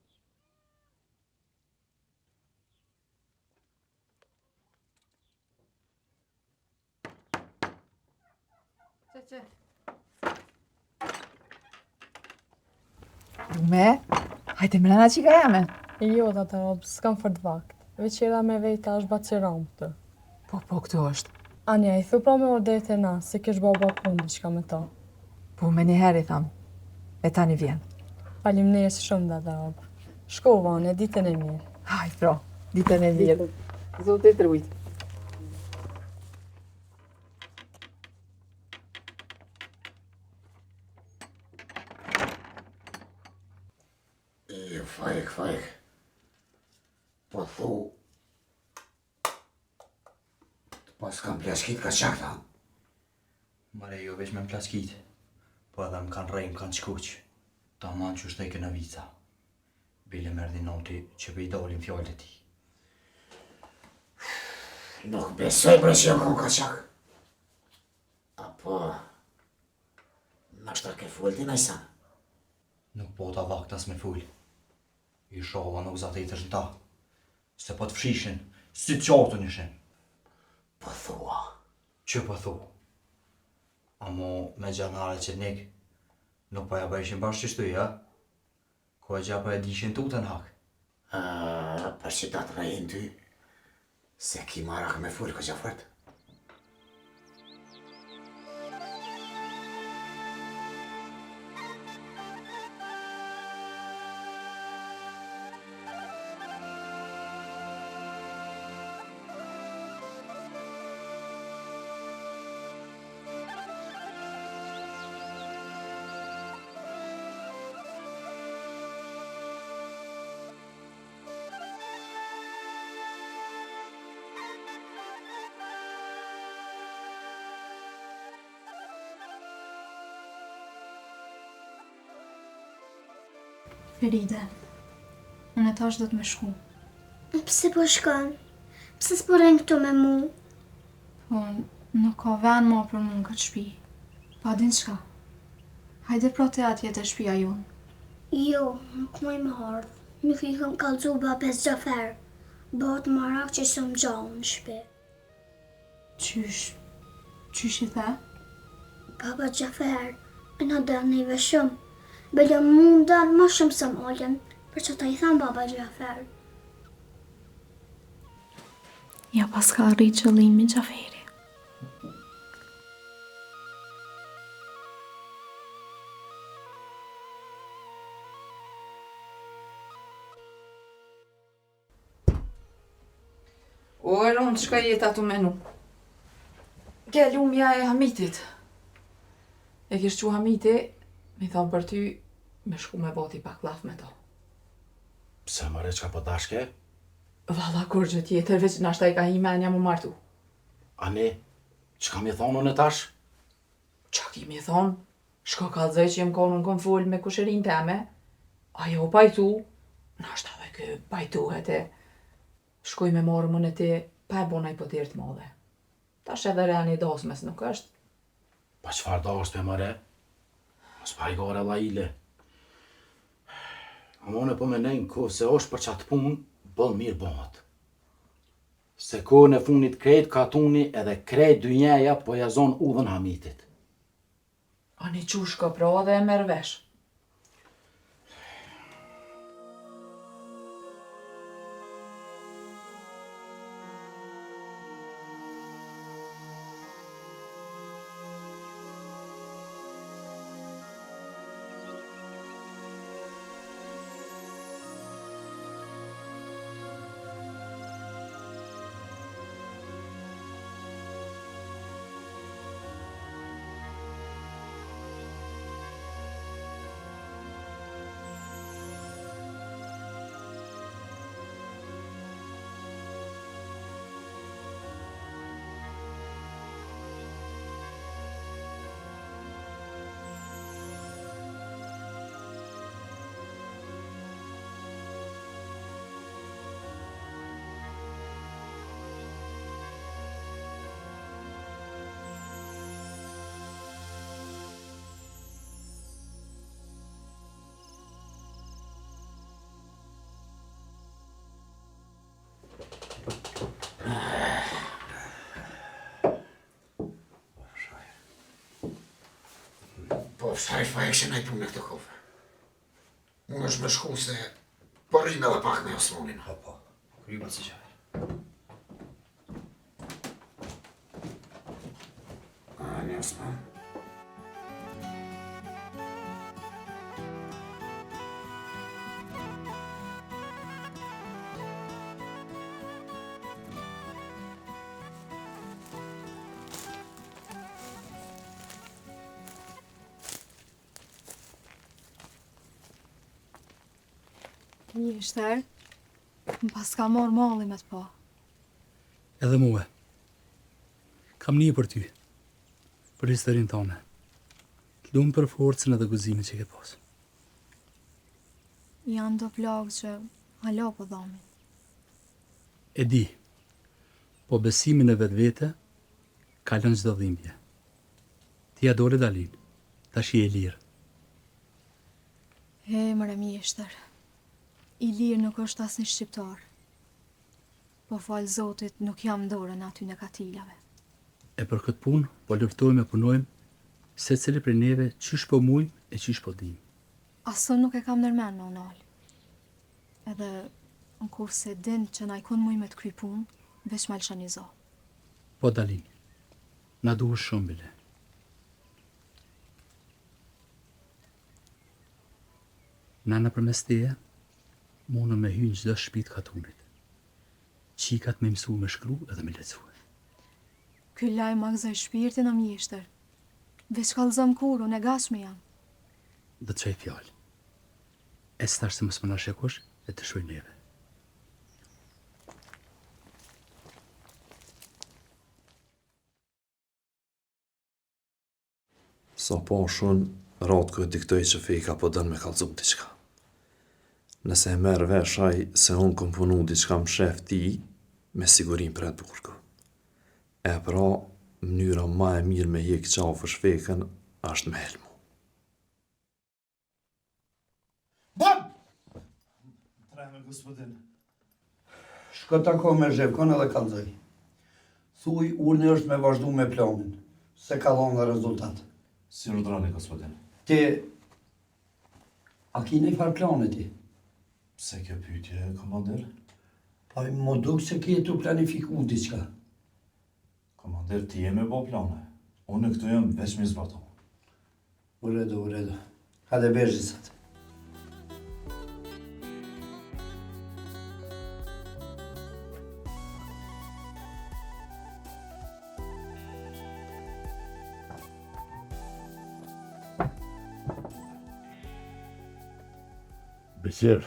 Që? Me? Hajde mrena qika jame. Jo, Dadarob, s'kam fort vakt. Veqera me vejta është baciram këtë. Po, këtu është. Anja, i thu pra me ordet e na, se kish baba punë diqka me ta. Po, me një herë i tham. E tani vjen. Faleminderit shumë, Dadarob. Shko, vane, ditën e mirë. Hajde, pro, ditën e mirë. Zotit rujt. Fajk. Po thu... Pas kam plaskit ka qakta. Mare, jo veç me më plaskit, po edhe më kanë rejmë, kanë qkuq. Ta manë që shtejke në vica. Bile merdi noti që për i dolin fjallët e ti. Nuk besoj bre që jam kon ka qak. Apo... Nashta ke full ti najsa. Nuk po ta vaktas me full. I shova nuk zate i të shënta. Se po të fshishin, si të qartu nishin. Po thua. Që po thua? Amo me gjanare që nik, nuk po ja bëjshin bashkë qështu, ja? Ko e gja po e dishin tutën hak. Për që ta të rejnë ty, se ki marak me full ka gjafret. Feride, unë e tash do të me shku. Pse po shkon? Pse s'po rejnë këtu me mu? Po, nuk ka ven ma për mu në këtë shpi. Pa din qka. Hajde pra te atje të shpia jonë. Jo, nuk moj më ardhë. Nuk i kam kalzu babes Gjafer. Bëhet marak që së më gjallë në shpi. Qysh i the? Baba Gjafer, e na dërë neve shumë. Bele mu më dërë ma shumë se m'oljen, për që ta i thamë baba Gjafer. Ja pas ka rritë qëllimi Gjaferi. O, e ronë, qka jetë atu menu? Ke lumja e Hamitit. E kish që Hamiti, mi thonë për ty, me shku me boti pak laf me to. Pse mare qka po dashke? Valla kur gjë tjetër, veç nashta i ka hi menja mu martu. Ani, qka mi thonë unë e tash? Qa ki mi thonë? Shko kalzoj që jem konë në konfull me kusherin teme, ajo pajtu, nashta dhe kë pajtuhet e shkoj me morë më në ti, pa e bona i pëtir të modhe. Tash edhe reani dosmes nuk është. Pa qfar dosme mare? Mos pa i gore la ile. Amone po me nejnë ko se është për qatë punë, bëllë mirë bëhat. Se ko në funit krejt katuni edhe krejt dynjeja po jazon udhën Hamitit. Ani qush ka pra dhe e merë vesh. Shajf pa e kështë najtë punë në këtë kohë. Unë është me shku se përrim edhe pak me Osmanin. Po, kryma si qaj. Ani Osman. Mjeshtër, më pas ka morë malli me të pa. Edhe mua. Kam një për ty. Për historinë tonë. Të lumë për forcën edhe guzimin që ke pas. Janë do plagë që hala po dhamin. E di, po besimin e vetë vete, kalon çdo dhimbje. Ti a dole dalin, tash je e lirë. Mëre mjeshtër, i lirë nuk është as një shqiptar. Po falë Zotit nuk jam dorën aty në katilave. E për këtë punë, po luftojmë e punojmë, se cili për neve qysh po mujmë e qysh po dim. Aso nuk e kam nërmen me unalë. Edhe në kur se din që na i kun muj me të kry punë, veç me lëshanizo. Po dalin, na duhet shumë bile. Na në përmes teje, mundën me hynë çdo shtëpi të katunit. Qikat me mësu me shkru edhe me lecu. Ky lajm ma gëzoj shpirtin o mjeshtër. Veç kallëzom kurun e gashme jam. Do të qaj fjallë. E stash se mos më na shekosh e të shuj neve. Sa po shumë, ratë këtë diktoj që fejka po dënë me kalëzu diqka. Nëse e merë veshaj se unë kom punu diqka më shef ti, me sigurin për e burgu. E pra, mënyra ma e mirë me hek qafë shfekën, është me helmu. Bab! Trajme, gospodin. Shko tako me Zhevkon edhe kalzoj. Thuj, urni është me vazhdu me planin, se ka dhonë rezultat. Si rëdrani, gospodin? Ti, a ki një farë planet ti? Pse kjo pyetje, komander? Pa i më duk se ki e tu planifiku diqka. Komander, ti e me bo plane. Unë këtu jam veç mi zbatu. Uredo. Hade bežisat. Beqir,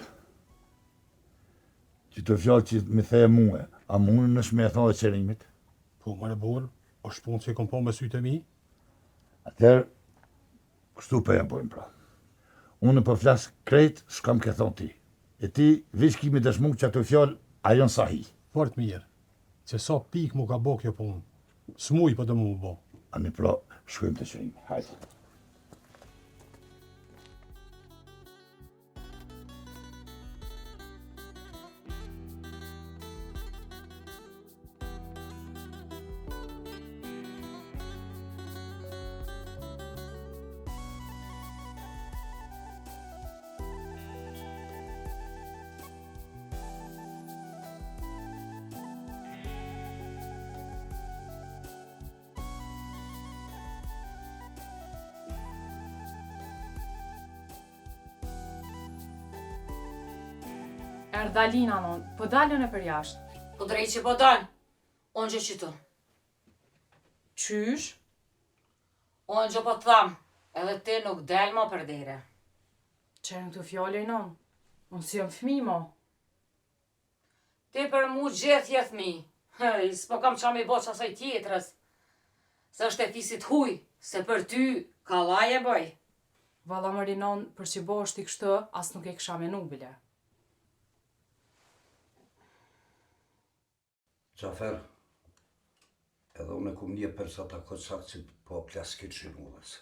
që të fjallë që me theje muë, a mundën në shme e thonë dhe qërimit? Po, më në borë, është punë që i kom po me sytë e mi? Atëherë, kështu për jam pojmë pra. Unë për flasë krejt, s'kam ke thonë ti. E ti, vish kimi dëshmu që ato fjallë, a jonë sahi. Fort mirë, që sa pikë mu ka bo kjo punë, s'muj për të mu bo. Ani pra, shkojmë të qërimi, hajde. Erdalina, non, po dalën e për jashtë. Po drejt që po dalë, unë gjë qëtu. Qysh? Unë gjë po të thamë, edhe ti nuk del mo për dire. Qërën të fjallë i non, unë si jam fmi mo. Ti për mu gjithë je fmi. Hej, s'po kam qa me bo që asaj tjetërës. Se është e fisit huj, se për ty ka laje bëj. Valla më rinon, për që bo është i kështë, as nuk e kësha menu bile. Qafer, edhe unë e kum një përsa ta koçak që po plaskit shirmullës.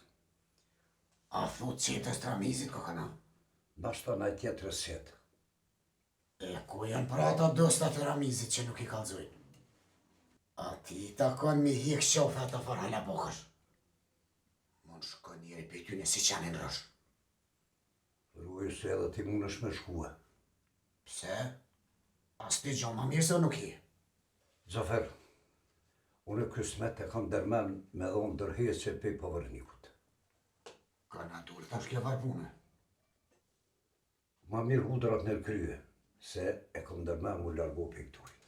A thot qetës të Ramizit ko kana? Bashta na i tjetër sjetë. E ku janë prata dostat të Ramizit që nuk i kalzojnë? A ti takon mi hik qofe ata farhala bokësh? Mund shkoj Po njeri për ty në si qanin rësh. Rruje se edhe ti mund është me shkua. Pse? As ti gjo ma mirë se nuk i. Gjafer, unë kësmet e kam dërmen me dhonë dërhesje pe pavërnikut. Ka natur, tash kja varpune. Ma mirë hudrat në krye, se e kam dërmen mu largo pe këturit.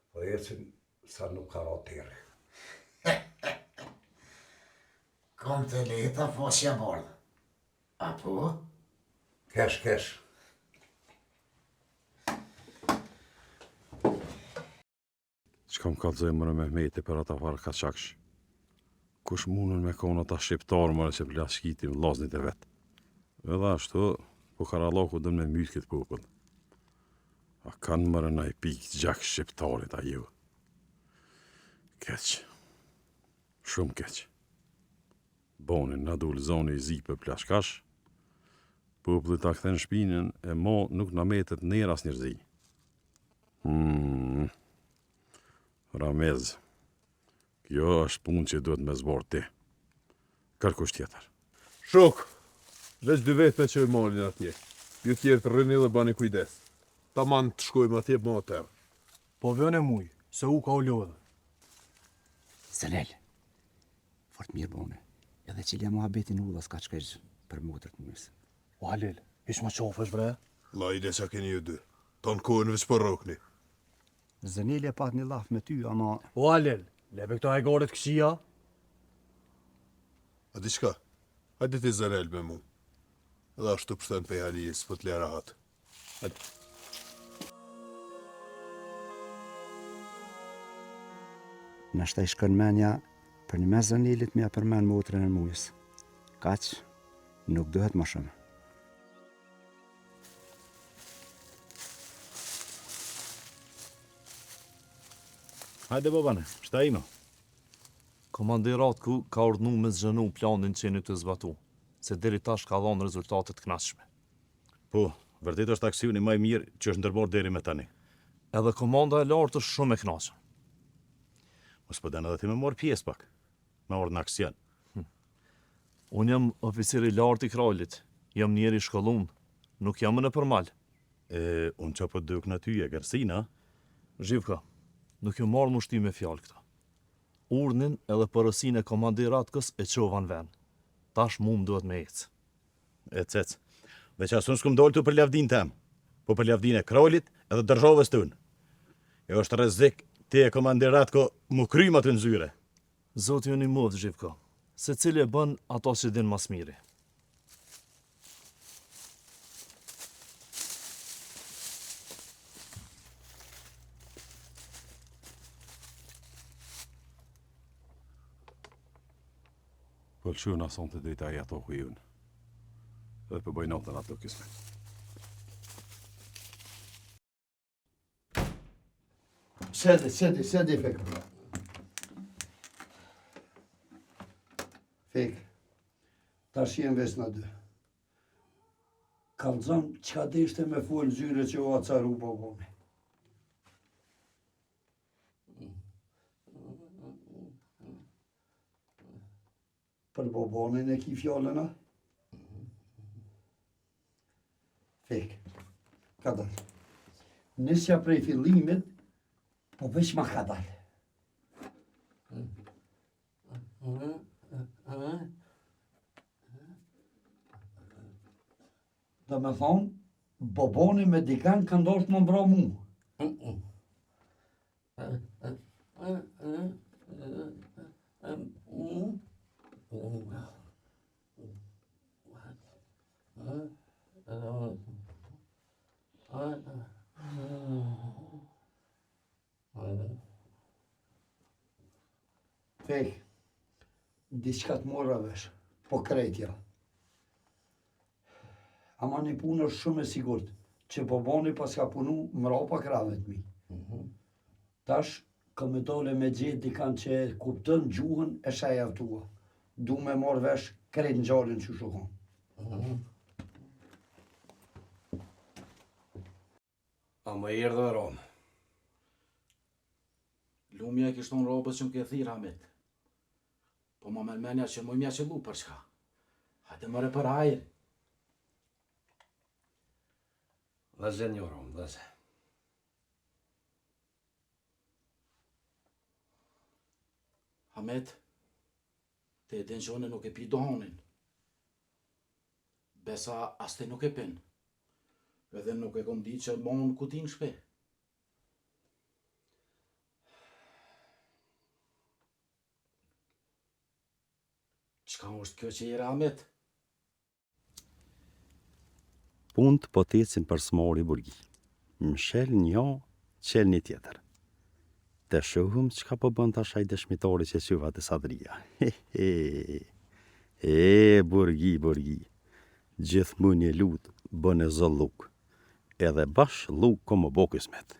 Po ecim sa nuk ka ra tërë. Kom të leta fosja bardhë. Apo? Kesh, kesh. Që kam kalëzoj mërë Mehmeti për ata farë kaçaksh. Kush mundën me kona ata shqiptarë mërë që plas shkitim laznit e vetë. Edhe ashtu, po Karallahu dënë me mytë këtë popull. A kanë mërë na i pikë gjak shqiptarit a ju. Keq. Shumë keq. Bonin na dul zoni i zi për plashkash, popullit ta kthen shpinën e mo nuk na metet ner as njerëzi. Ramez, kjo është punë që duhet me zbor ti. Kërkush tjetër. Shok, veç dy vetë me që i malin atje. Ju tjerë të rrini dhe bani kujdes. Ta manë të shkojmë atje më atërë. Po vjone muj, se u ka u lodhë. Zanel, fort mirë bone. Edhe qilja muhabetin ullas ka qkësh për motër të mësë. O Halil, ish ma qofësh bre? La i sa keni ju dy. Ta në kohën veç për rokni. Zanel e pat një laf me ty, ama... O Halil, lebe këto hajgaret këshia? A di shka? Hajde ti Zanel me mu. Edhe ashtu pështën pe Halijës për të lera hatë. Hajde. Nashta i shkën menja për një mes Zanelit me ja përmen motrën e mujës. Kaq, nuk duhet më shumë. Hajde babane, shta ino. Komandiratku ka urdhnu me zgjënu planin që në të zbatu, se deri tash ka dhonë rezultatet knaqshme. Po, vërtet është aksioni më i mirë që është ndërmor deri me tani. Edhe komanda e lartë është shumë e knaqshme. Mos po den edhe ti me morë pjesë pak, me orë në aksion. Unë jam oficir i lartë i kralit, jam njeri shkollun, nuk jam në përmal. Unë që po duk në ty e gërsina? Zhivka, nuk ju marrë mushti me fjalë këta. Urdhnin edhe përësin e komandiratkës e qovan ven. Tash mu më duhet me ecë. Ecec. Veç asun s'kum dollë të për lavdin tem, po për lavdin e kralit edhe dërzhovës tënë. E është rrezik ti e komandiratko mu kryma të nëzyre. Zoti ju një modë, Zhivka, se cili e bën ato që din mas miri. Pëlqu në ason të drejta i ato ku junë. Dhe për bëjnotën ato kisme. Sedi, Fek. Fek, tash jem ves në dy. Kalzam, qka deshte me full zyre që o acaru babone? Për babonin e ki fjallën, a? Fek, ka dal. Nisja prej fillimit, po veç ma ka dal. Dhe me thonë, baboni me dikan ka ndosht më mbra mu. Fek, diçka të mora vesh, po krejtja. Ama një punë është shumë e sigurt, që baboni pas ka punu mrapa krave të mi. Tash, ka me dole me gjithë dikan që kuptën gjuhën e shajav tua. Du me marrë vesh krejt në gjallin që shukon. A më erë dhe romë. Lumja e kishton robës që më ke thirë Hamit. ma mërmenja që moj mja qëllu për çka. Hajde mëre për hajrë. Vëzhe një Rom, vëzhe. Hamet, te e din që une nuk e pi dohonin. Besa as te nuk e pin. Edhe nuk e kom di që mon kutin shpe. Qka është kjo që i Hamet? Punët po t'ecin për smori burgi. Mshel një, qel një tjetër. Të shohëm çka po bën tash ai dëshmitari që syva të Sadria. Burgi. Gjithmonë e lut, bën e zolluk. Edhe bash lluk komo bokismet.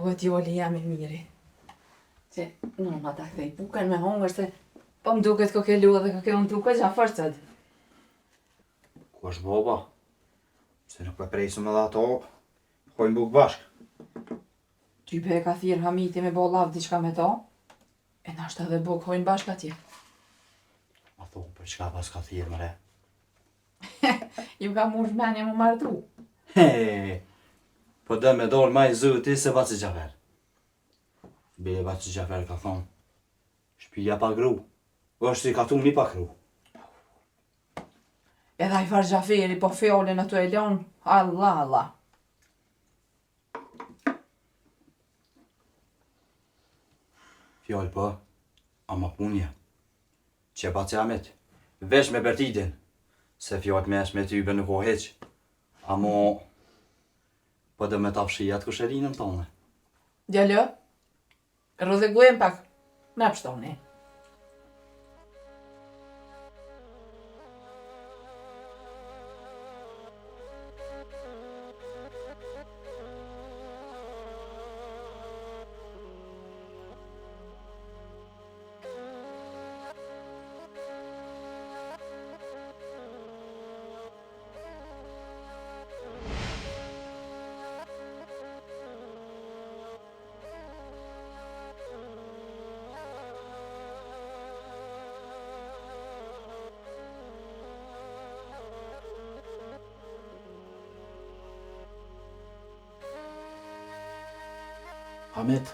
O, djoli jam I miri. Që nona ta kthej buken me hongër se po m'duket ko ke lu dhe ko ke unë tuke gja forcët. Ku është baba? Se nuk po presim edhe ato, hojnë buk bashk. Ty be ka thirë Hamiti me bo lavë diçka me ta, e nashta edhe buk hojnë bashk atje. Ma thu, për çka pas ka thirë mëre? Ju ka mund menje mu martu. Po dhe me dorë ma I zëti se Vaci Gjafer. Be Vaci Gjafer ka thonë, shpija pa gru, është I ka thu një pa kru. Edhe I farë Gjaferi po fjallin ato e lon, Allah. Fjallë po, ama punja. Që pa qamet, vesh me Bertidin, se fjallët me esh me tybe nuk o heq. Amo, po dhe me ta fshijat kusherinën tonë. Djallë, rrëdhegujem pak, me pështoni. Hamet,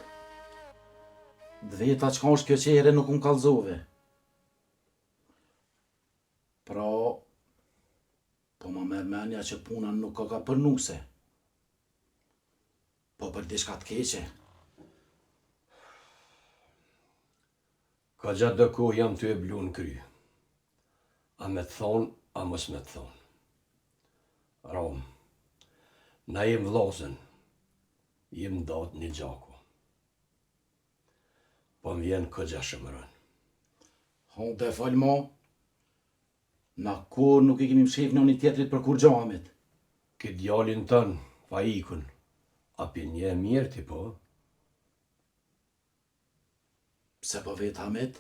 dhveta qka është kjo qere nuk unë kalzove. Pra, po ma merr menja që puna nuk ka përnuse. Po për diçka të keqe. Ka gjatë dhe kohë jam të e blu në kry. A me të thonë, a mos me të thonë. Rom, na jem vllazën, jem datë një gjaku. Po më vjen këgja shëmërën. Honte e falmo, na kur nuk I kemi mshef në një tjetrit për kur gjamet. Këtë djalin tënë, pa ikun, a pi një mirë ti po? Pse po vetë Hamet?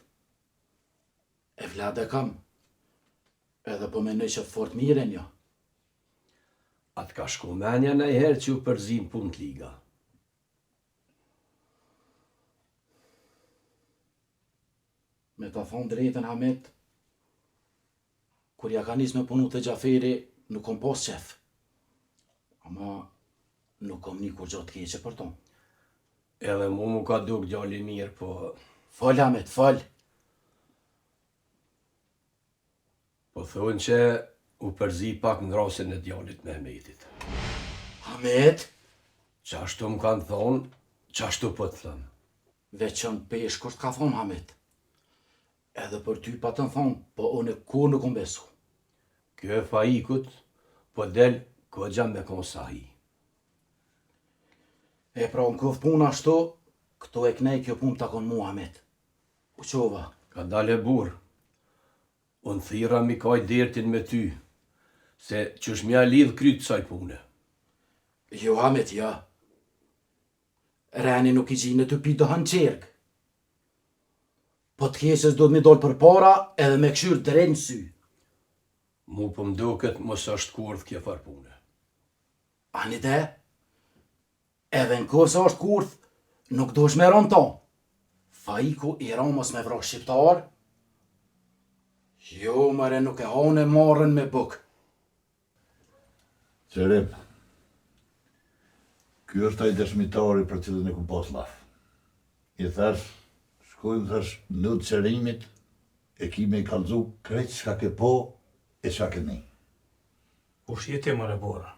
E vlade kam. Edhe po menoj që fort mire njo. A të ka shku menja në I herë që u përzim pun të liga. Me ta thonë drejten Hamet, kur ja ka nis me punu të Gjaferi, nuk kom pas qef. Ama nuk kom një kur gjatë keqe për ton. Edhe mu ka duk djali mirë, po... Fal Hamet, fal. Po thonë që u përzi pak në rastin e djallit Mehmetit. Hamet? Qashtu më kanë thonë, qashtu po të thëmë. Veçën peshkurt ka thonë Hamet. Edhe për ty pa të thonë, po unë kur nuk unë besu. Kjo e faikut, po del këgja me konë sahi. E pra në këth puna ashtu, këto e knej kjo pun të akon mu Hamet. U qova? Ka dale burë. Unë thira mi kaj dertin me ty, se qësh mja lidh krytë saj pune. Jo Hamet, ja. Reni nuk I gjinë të pi të hanë qerk. Po të kjesës do të mi dollë për para edhe me këshyrë të rejnë sy. Mu po mduket mos është kurth kje far pune. Ani de? Edhe në kërsa është kurth, nuk do shme ronë ton. Faiku I ramës me vra shqiptar? Jo, mëre nuk e hone marrën me buk. Qerim, ky është ai dëshmitari për cilën e ku pas laf. I thash, shkojmë thash në të qerimit, e kime I kalzu krejt shka ke po e shka ke nej. Kush jeti më rebora?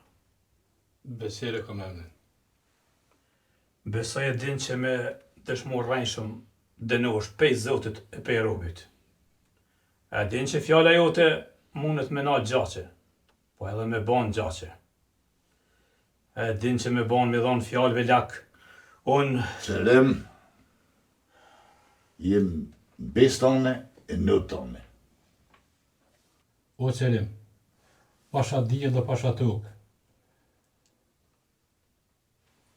Besire kom emnin. Besoj e din që me dëshmur rajnshëm dënosh pej Zotit e pej robit. E din që fjala jote mundet me na gjaqe, po edhe me ban gjaqe. E din që me ban me dhonë fjalëve lak, unë... Qerim, jem bes tane e nët tane. O Qerim, pasha dje dhe pasha tukë.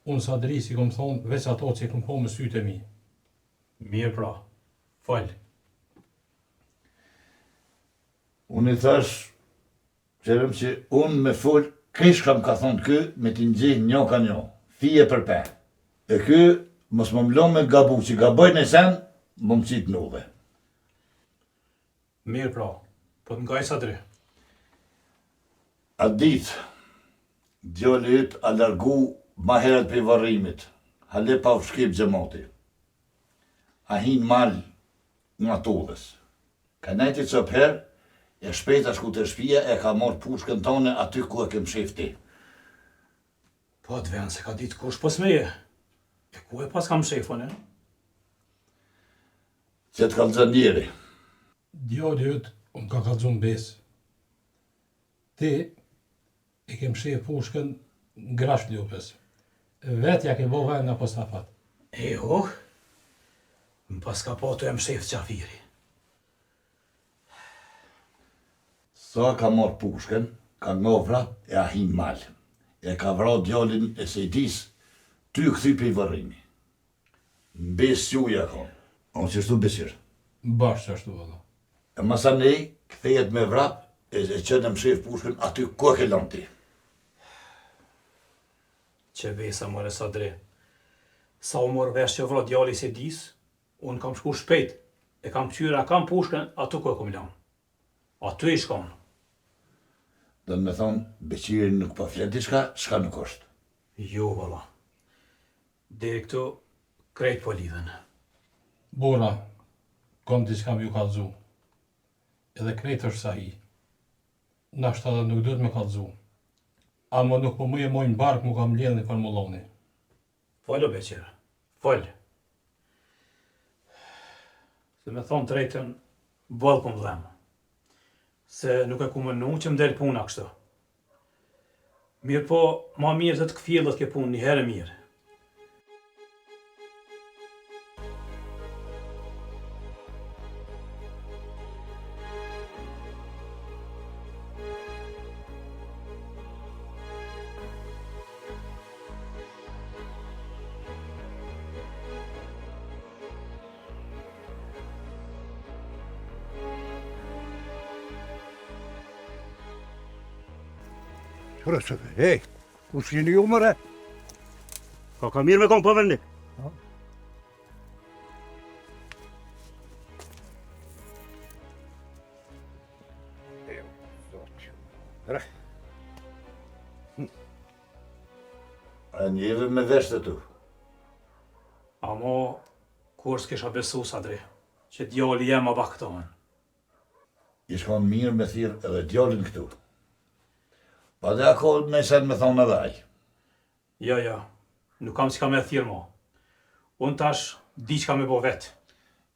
Unë Sadri si kom thonë veç ato që kom po më sytë e mi. Mirë pra, falë. Unë I thash, qerim që unë me full, krish kam ka thonë kë, me t'i nxih njo ka njo, fije për pe. E kë, mos më mlon me gabu, që gaboj në sen, më më qitë në uve. Mirë pra, po të ngaj Sadri. A ditë, djali yt a largu ma heret për varrimit, hale pa u shkip gjemoti. A hin mal nga tudhës. Ka nejti që përherë, e shpejta shku të shpia e ka morë pushkën tone aty ku e kem shifti. Po të venë se ka ditë kush pos meje. E ku e pas kam shefën, e? Që të kalëzën njeri. Djali yt unë ka kalëzun besë. Ti e kem shef pushkën në grash ljupës. Vetja ke bo vend në postafat. Jo, më pas ka po të e më shef qafiri. Sa ka morë pushkën, ka ngovra e a hin mal. E ka vra djalin e sejtis, ty këthy për I varrimi. Në besë juja ka. Onë që shtu besirë. Bashkë që ashtu vëllo. E masa nej, këthejet me vrap, e qënë më shef pushkën aty ku e ke lanë ti. Që besa mëre Sadri. Sa u morë vesh që vra djali se dis, unë kam shku shpejt, e kam qyra, kam pushkën, aty ku e kom lanë. Aty I shkon. Dhe me thonë, beqirin nuk pa flet diçka, shka nuk është. Jo, valla. Deri këtu, krejt po lidhen. Bora, kom diçka më ju kallzu. Edhe krejt është sa I. Nashta dhe nuk duhet me kallzu. Amo nuk po më e mojnë bark mu kam lidhën I formuloni. Falë, beqirë. Falë. Se me thonë drejtën, bëllë kom dhemë. Se nuk e ku më nu që më delë puna kështu. Mirë po, ma mirë të të këfjellët ke punë një herë mirë. Qërë që dhe, hej, ku s'jeni ju mëre? Ka mirë me konë përvendi. A njeve me veshtë tu? Amo, kur s'kisha besu, Sadri, që djali jem a baktohen. I shkon mirë me thirë edhe djalin këtu. Pa dhe ako nëjsen me thonë edhe aj. Ja, nuk kam s'ka me thirë mo. Unë tash di që ka me bo vetë.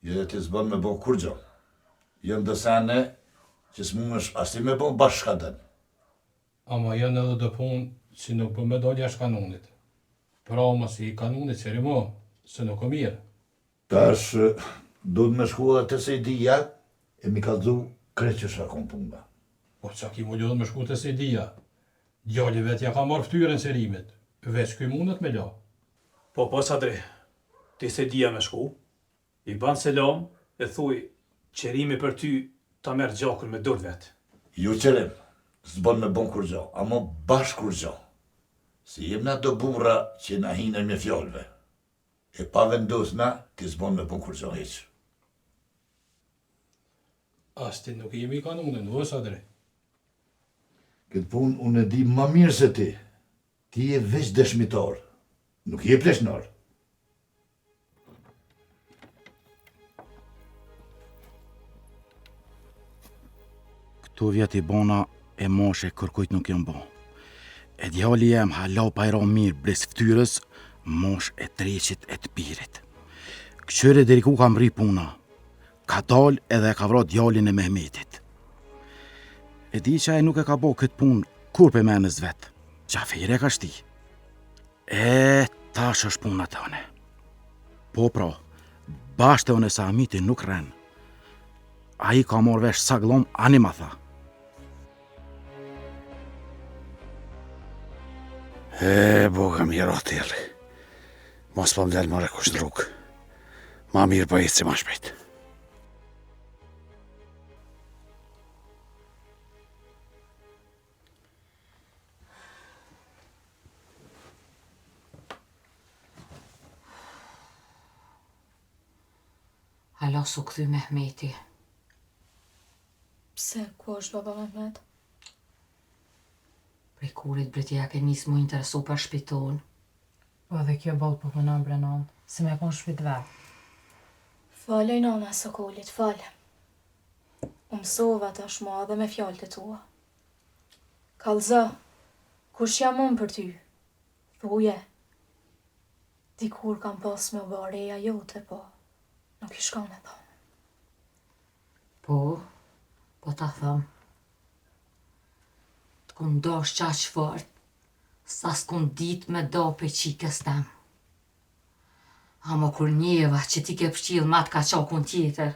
Jo dhe ti s'bën me bo kur gjo. Jënë dësane që s'munësh asti me bo bashkë den. Ama janë edhe dhe punë që nuk për me doli jashtë kanunit. Pra mos i kanunit qëri mo, se nuk o mirë. Tash, duhet me shku edhe të Sejdia, e mi ka dhu kreqësha kom punga. Po qa ki mu ljodhë me shku të Sejdia? Djalli vetë ja ka marrë ftyrën serimit, veç kuj mundet me la. Po, Sadri, ti Sejdia me shku, i ban selam e thuj qërimi për ty ta merë gjakun me dur vetë. Ju qërim, s'bën me bon kur gjo, ama bashkë kur gjo. Si jem na do burra që na hinën me fjallëve. E pa vendosna, ti s'bën me bon kur gjo heq. Asti nuk jemi kanunin, o Sadri. Këtë punë unë e di ma mirë se ti. Ti je veç dëshmitar, nuk je pleshnar. Këtu vjet i bona e moshe kërkujt nuk jam bo. E djali jem hala pajra mirë bles ftyrës, mosh e treqit e të pirit. Këqyre deri ku kam ri puna, ka dal edhe ka vra djalin e Mehmetit. E di që ai nuk e ka bo këtë punë kur pe menës vetë, Gjaferi e ka shti. Tash është puna tëne. Po pra, bashte unë e Samitin nuk ren. A i ka marrë vesh sa glom, ani ma tha. Boga mirë o tjeli. Mos po mdel more kusht në rrugë. Ma mirë po eci ma shpejt. Hala su kthy Mehmeti. Pse, ku është baba Mehmet? Prej kurit bretja ke nisë mu interesu për shpiton. Po dhe kjo boll po punon brenon, si me kon shpit vetë. Falej nana Sokolit, falë. Mësova tash ma dhe me fjallët e tua. Kallza, kush jam unë për ty? Thuje. Dikur kam pas me bareja jote, po nuk i shkon e thonë. Po ta thëm. T'kun dash qaq fort, sa s'kun dit me do pe qikës tem. Ama kur njeva që ti ke pëshqil ma t'ka qakun tjetër,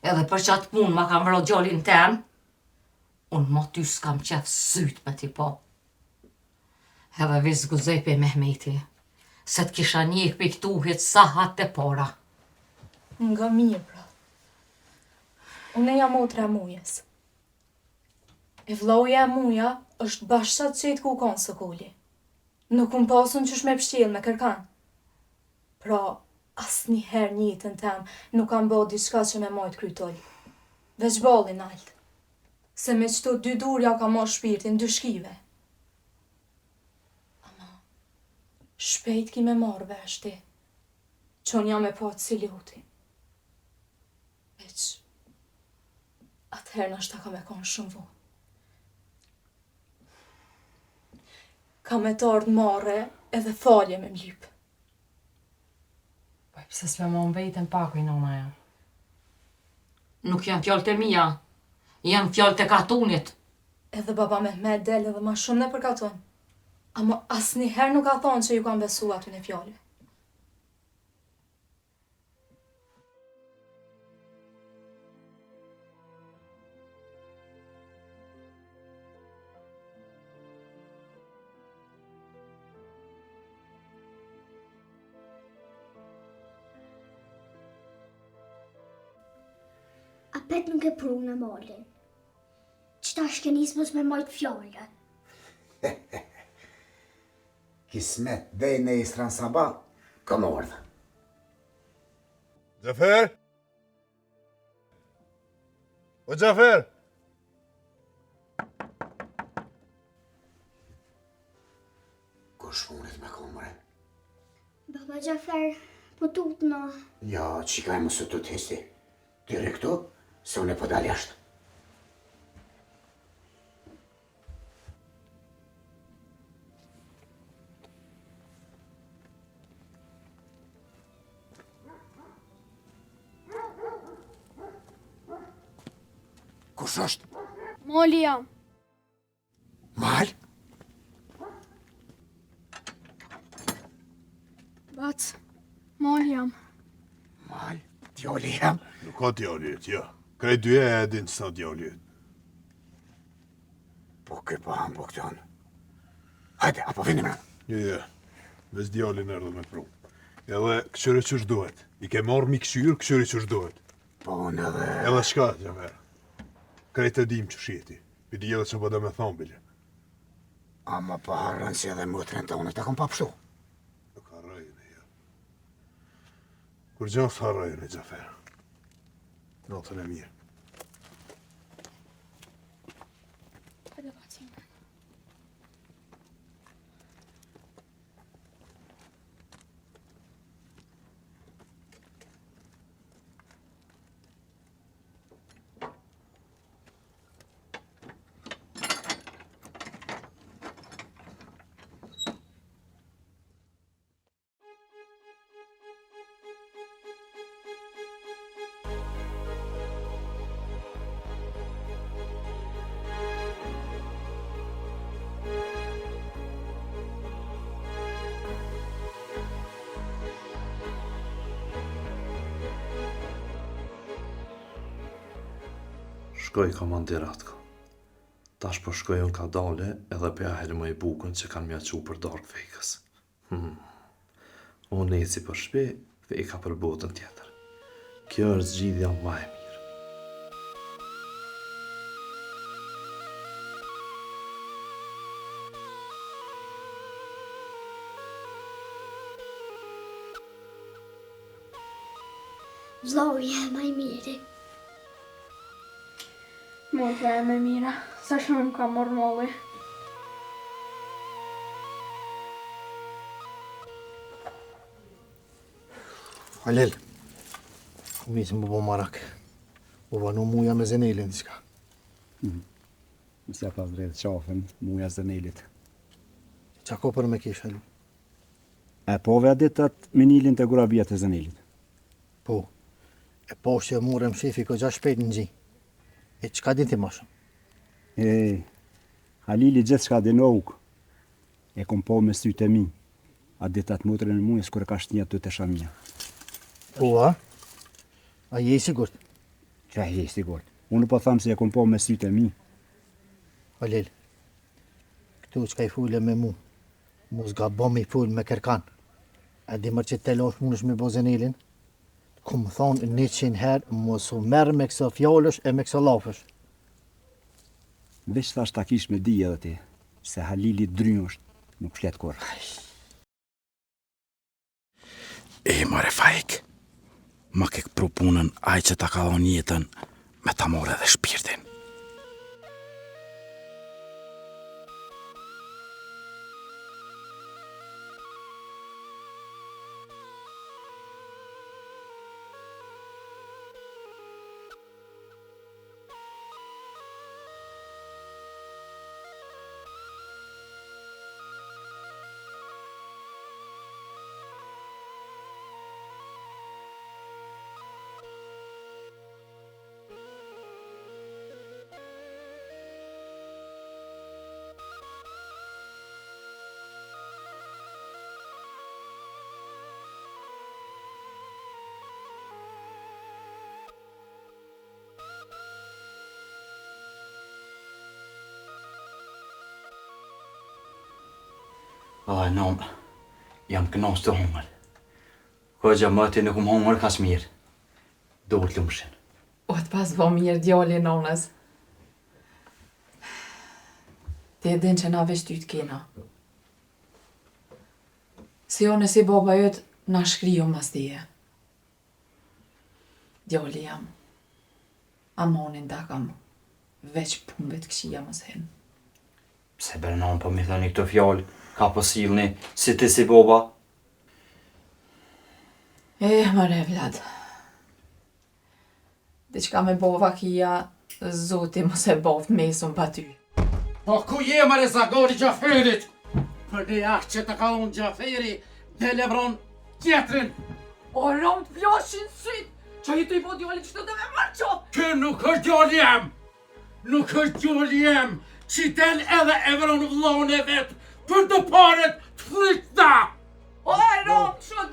edhe për qatë pun ma kam vro gjallin tem, unë ma ty s'kam qef syt me ti po. Edhe vis guzej pe Mehmeti, se t'kisha njek pe këtuhit sa hatë e para. Nga mirë, pra. Unë e jam motra e mujes. E vloja e muja është bashkësat qëtë ku konë Sokoli. Nuk unë pasun qësh me pështjel me kërkan. Pra, asë një herë njëtën tem nuk kam bo diçka që me majtë krytoj. Veç balin altë. Se me qëto dy durja ka marrë shpirtin dy shkive. Ama, shpejt ki me marrë veshti. Qon jam e po të si luti. Veç, atëherë nështë ta ka me konë shumë vonë. Ka me të ardhë marre edhe falje me mlypë. Po pse s'me më mbejtën paku i nona jam. Nuk janë fjallët e mija, janë fjallët e katunit. Edhe baba Mehmet del edhe ma shumë në për katun. Ama asnjëherë nuk ka thonë që ju kam besu aty në fjallë. Apet nuk e pru në malin. Qëta shkenismës me majtë fjallën. Kismet dhe në Istran Sabah, kam ordhë. Gjafer? O Gjafer? Kush mundet me komre? Baba Gjafer, po tut në. Ja, qika e mësë të të hesti. Dire këtu, se unë e po dal jashtë. kush është? Moli jam. Mal? Bac, moli jam. Mal? Djali jam? Nuk ka djali jëtë, ja. Krejt dy e din sa djali jëtë. Po ke pa ham po këton. Hajde, apo vini me. Ja. Ves djalin erdhe me pru. Edhe këshyre qësh duhet. I ke marrë mi këshyrë, këshyre qësh duhet. Po unë edhe... Edhe shka, Gjafer. Krejt e dim që shjeti. Pidi edhe që bëda me thonë, bile. Ama pa harën si edhe mëtërën të unë të kom pa pështu. Nuk harrajnë, ja. Kur gjanë harrajnë, Gjafer. Natën e mirë. Shkoj komandir atko. Tash po shkoj unë ka dale edhe pe ahere më i bukën që kanë mja qu për dark fejkës. Unë eci për shpe, fejka për botën tjetër. Kjo është zgjidhja ma e mirë. Vllau jem ai miri. Motra e me mira, sa shumë ka morë molli. Halil, misë më bo marak. U vanu muja me Zenelin, diska. Mësja pas drejtë qafën, muja Zenelit. Qa ko për me kish, Halil? E po vedetat menilin të gura vjetë e Zenelit. Po, e po që murem shefi ko gja shpejt në gji. E qka din ti ma shumë? Halili gjithë shka din auk. E kom po me sytë e mi. A ditat motrën e mujës kër ka shtnja të të shamja. Po, a? A je i sigurt? Qa je i sigurt? Unë po thamë se e kom po me sytë e mi. Halil, këtu qka i fulle me mu, mu s'ga bo me i full me kërkan. A di mërë që të telosh munësh me bo Zenelin? Ku më thonë 100 herë, mos u merë me këso fjallësh e me këso lafësh. Veç thash ta kish me di edhe ti, se Halili drynë është, nuk flet kur. Mare fajk, ma ke këpru punën aj që ta ka dhonë jetën, me ta more edhe shpirtin. Ai, non, jam kënos të hungër. Ko e gjamëti nuk më hungër kas mirë. Duhet lumshin. O të pas vo mirë djali nonës. Ti e din që na veç ty t'kena. Si one si baba jët na shkriju mas tije. Djali jam. Amonin da kam veç pumbet këshia mos hen. Pse Bernon po mi thani këto fjallë, ka po silni, si ti si boba? Mare Vlad. Diçka me bova kia, zoti mos e boft mesun pa ty. Po ku je mare zagori Gjaferit? Për një akë që të ka unë Gjaferi, dhe levron tjetrin. O rom të plashin syt, që jetu i po djali që të dhe me marqo. Kë nuk është djali jam. nuk është djali jem, që del edhe e vron vllahun e vet për të paret të flykta. O e rom, çu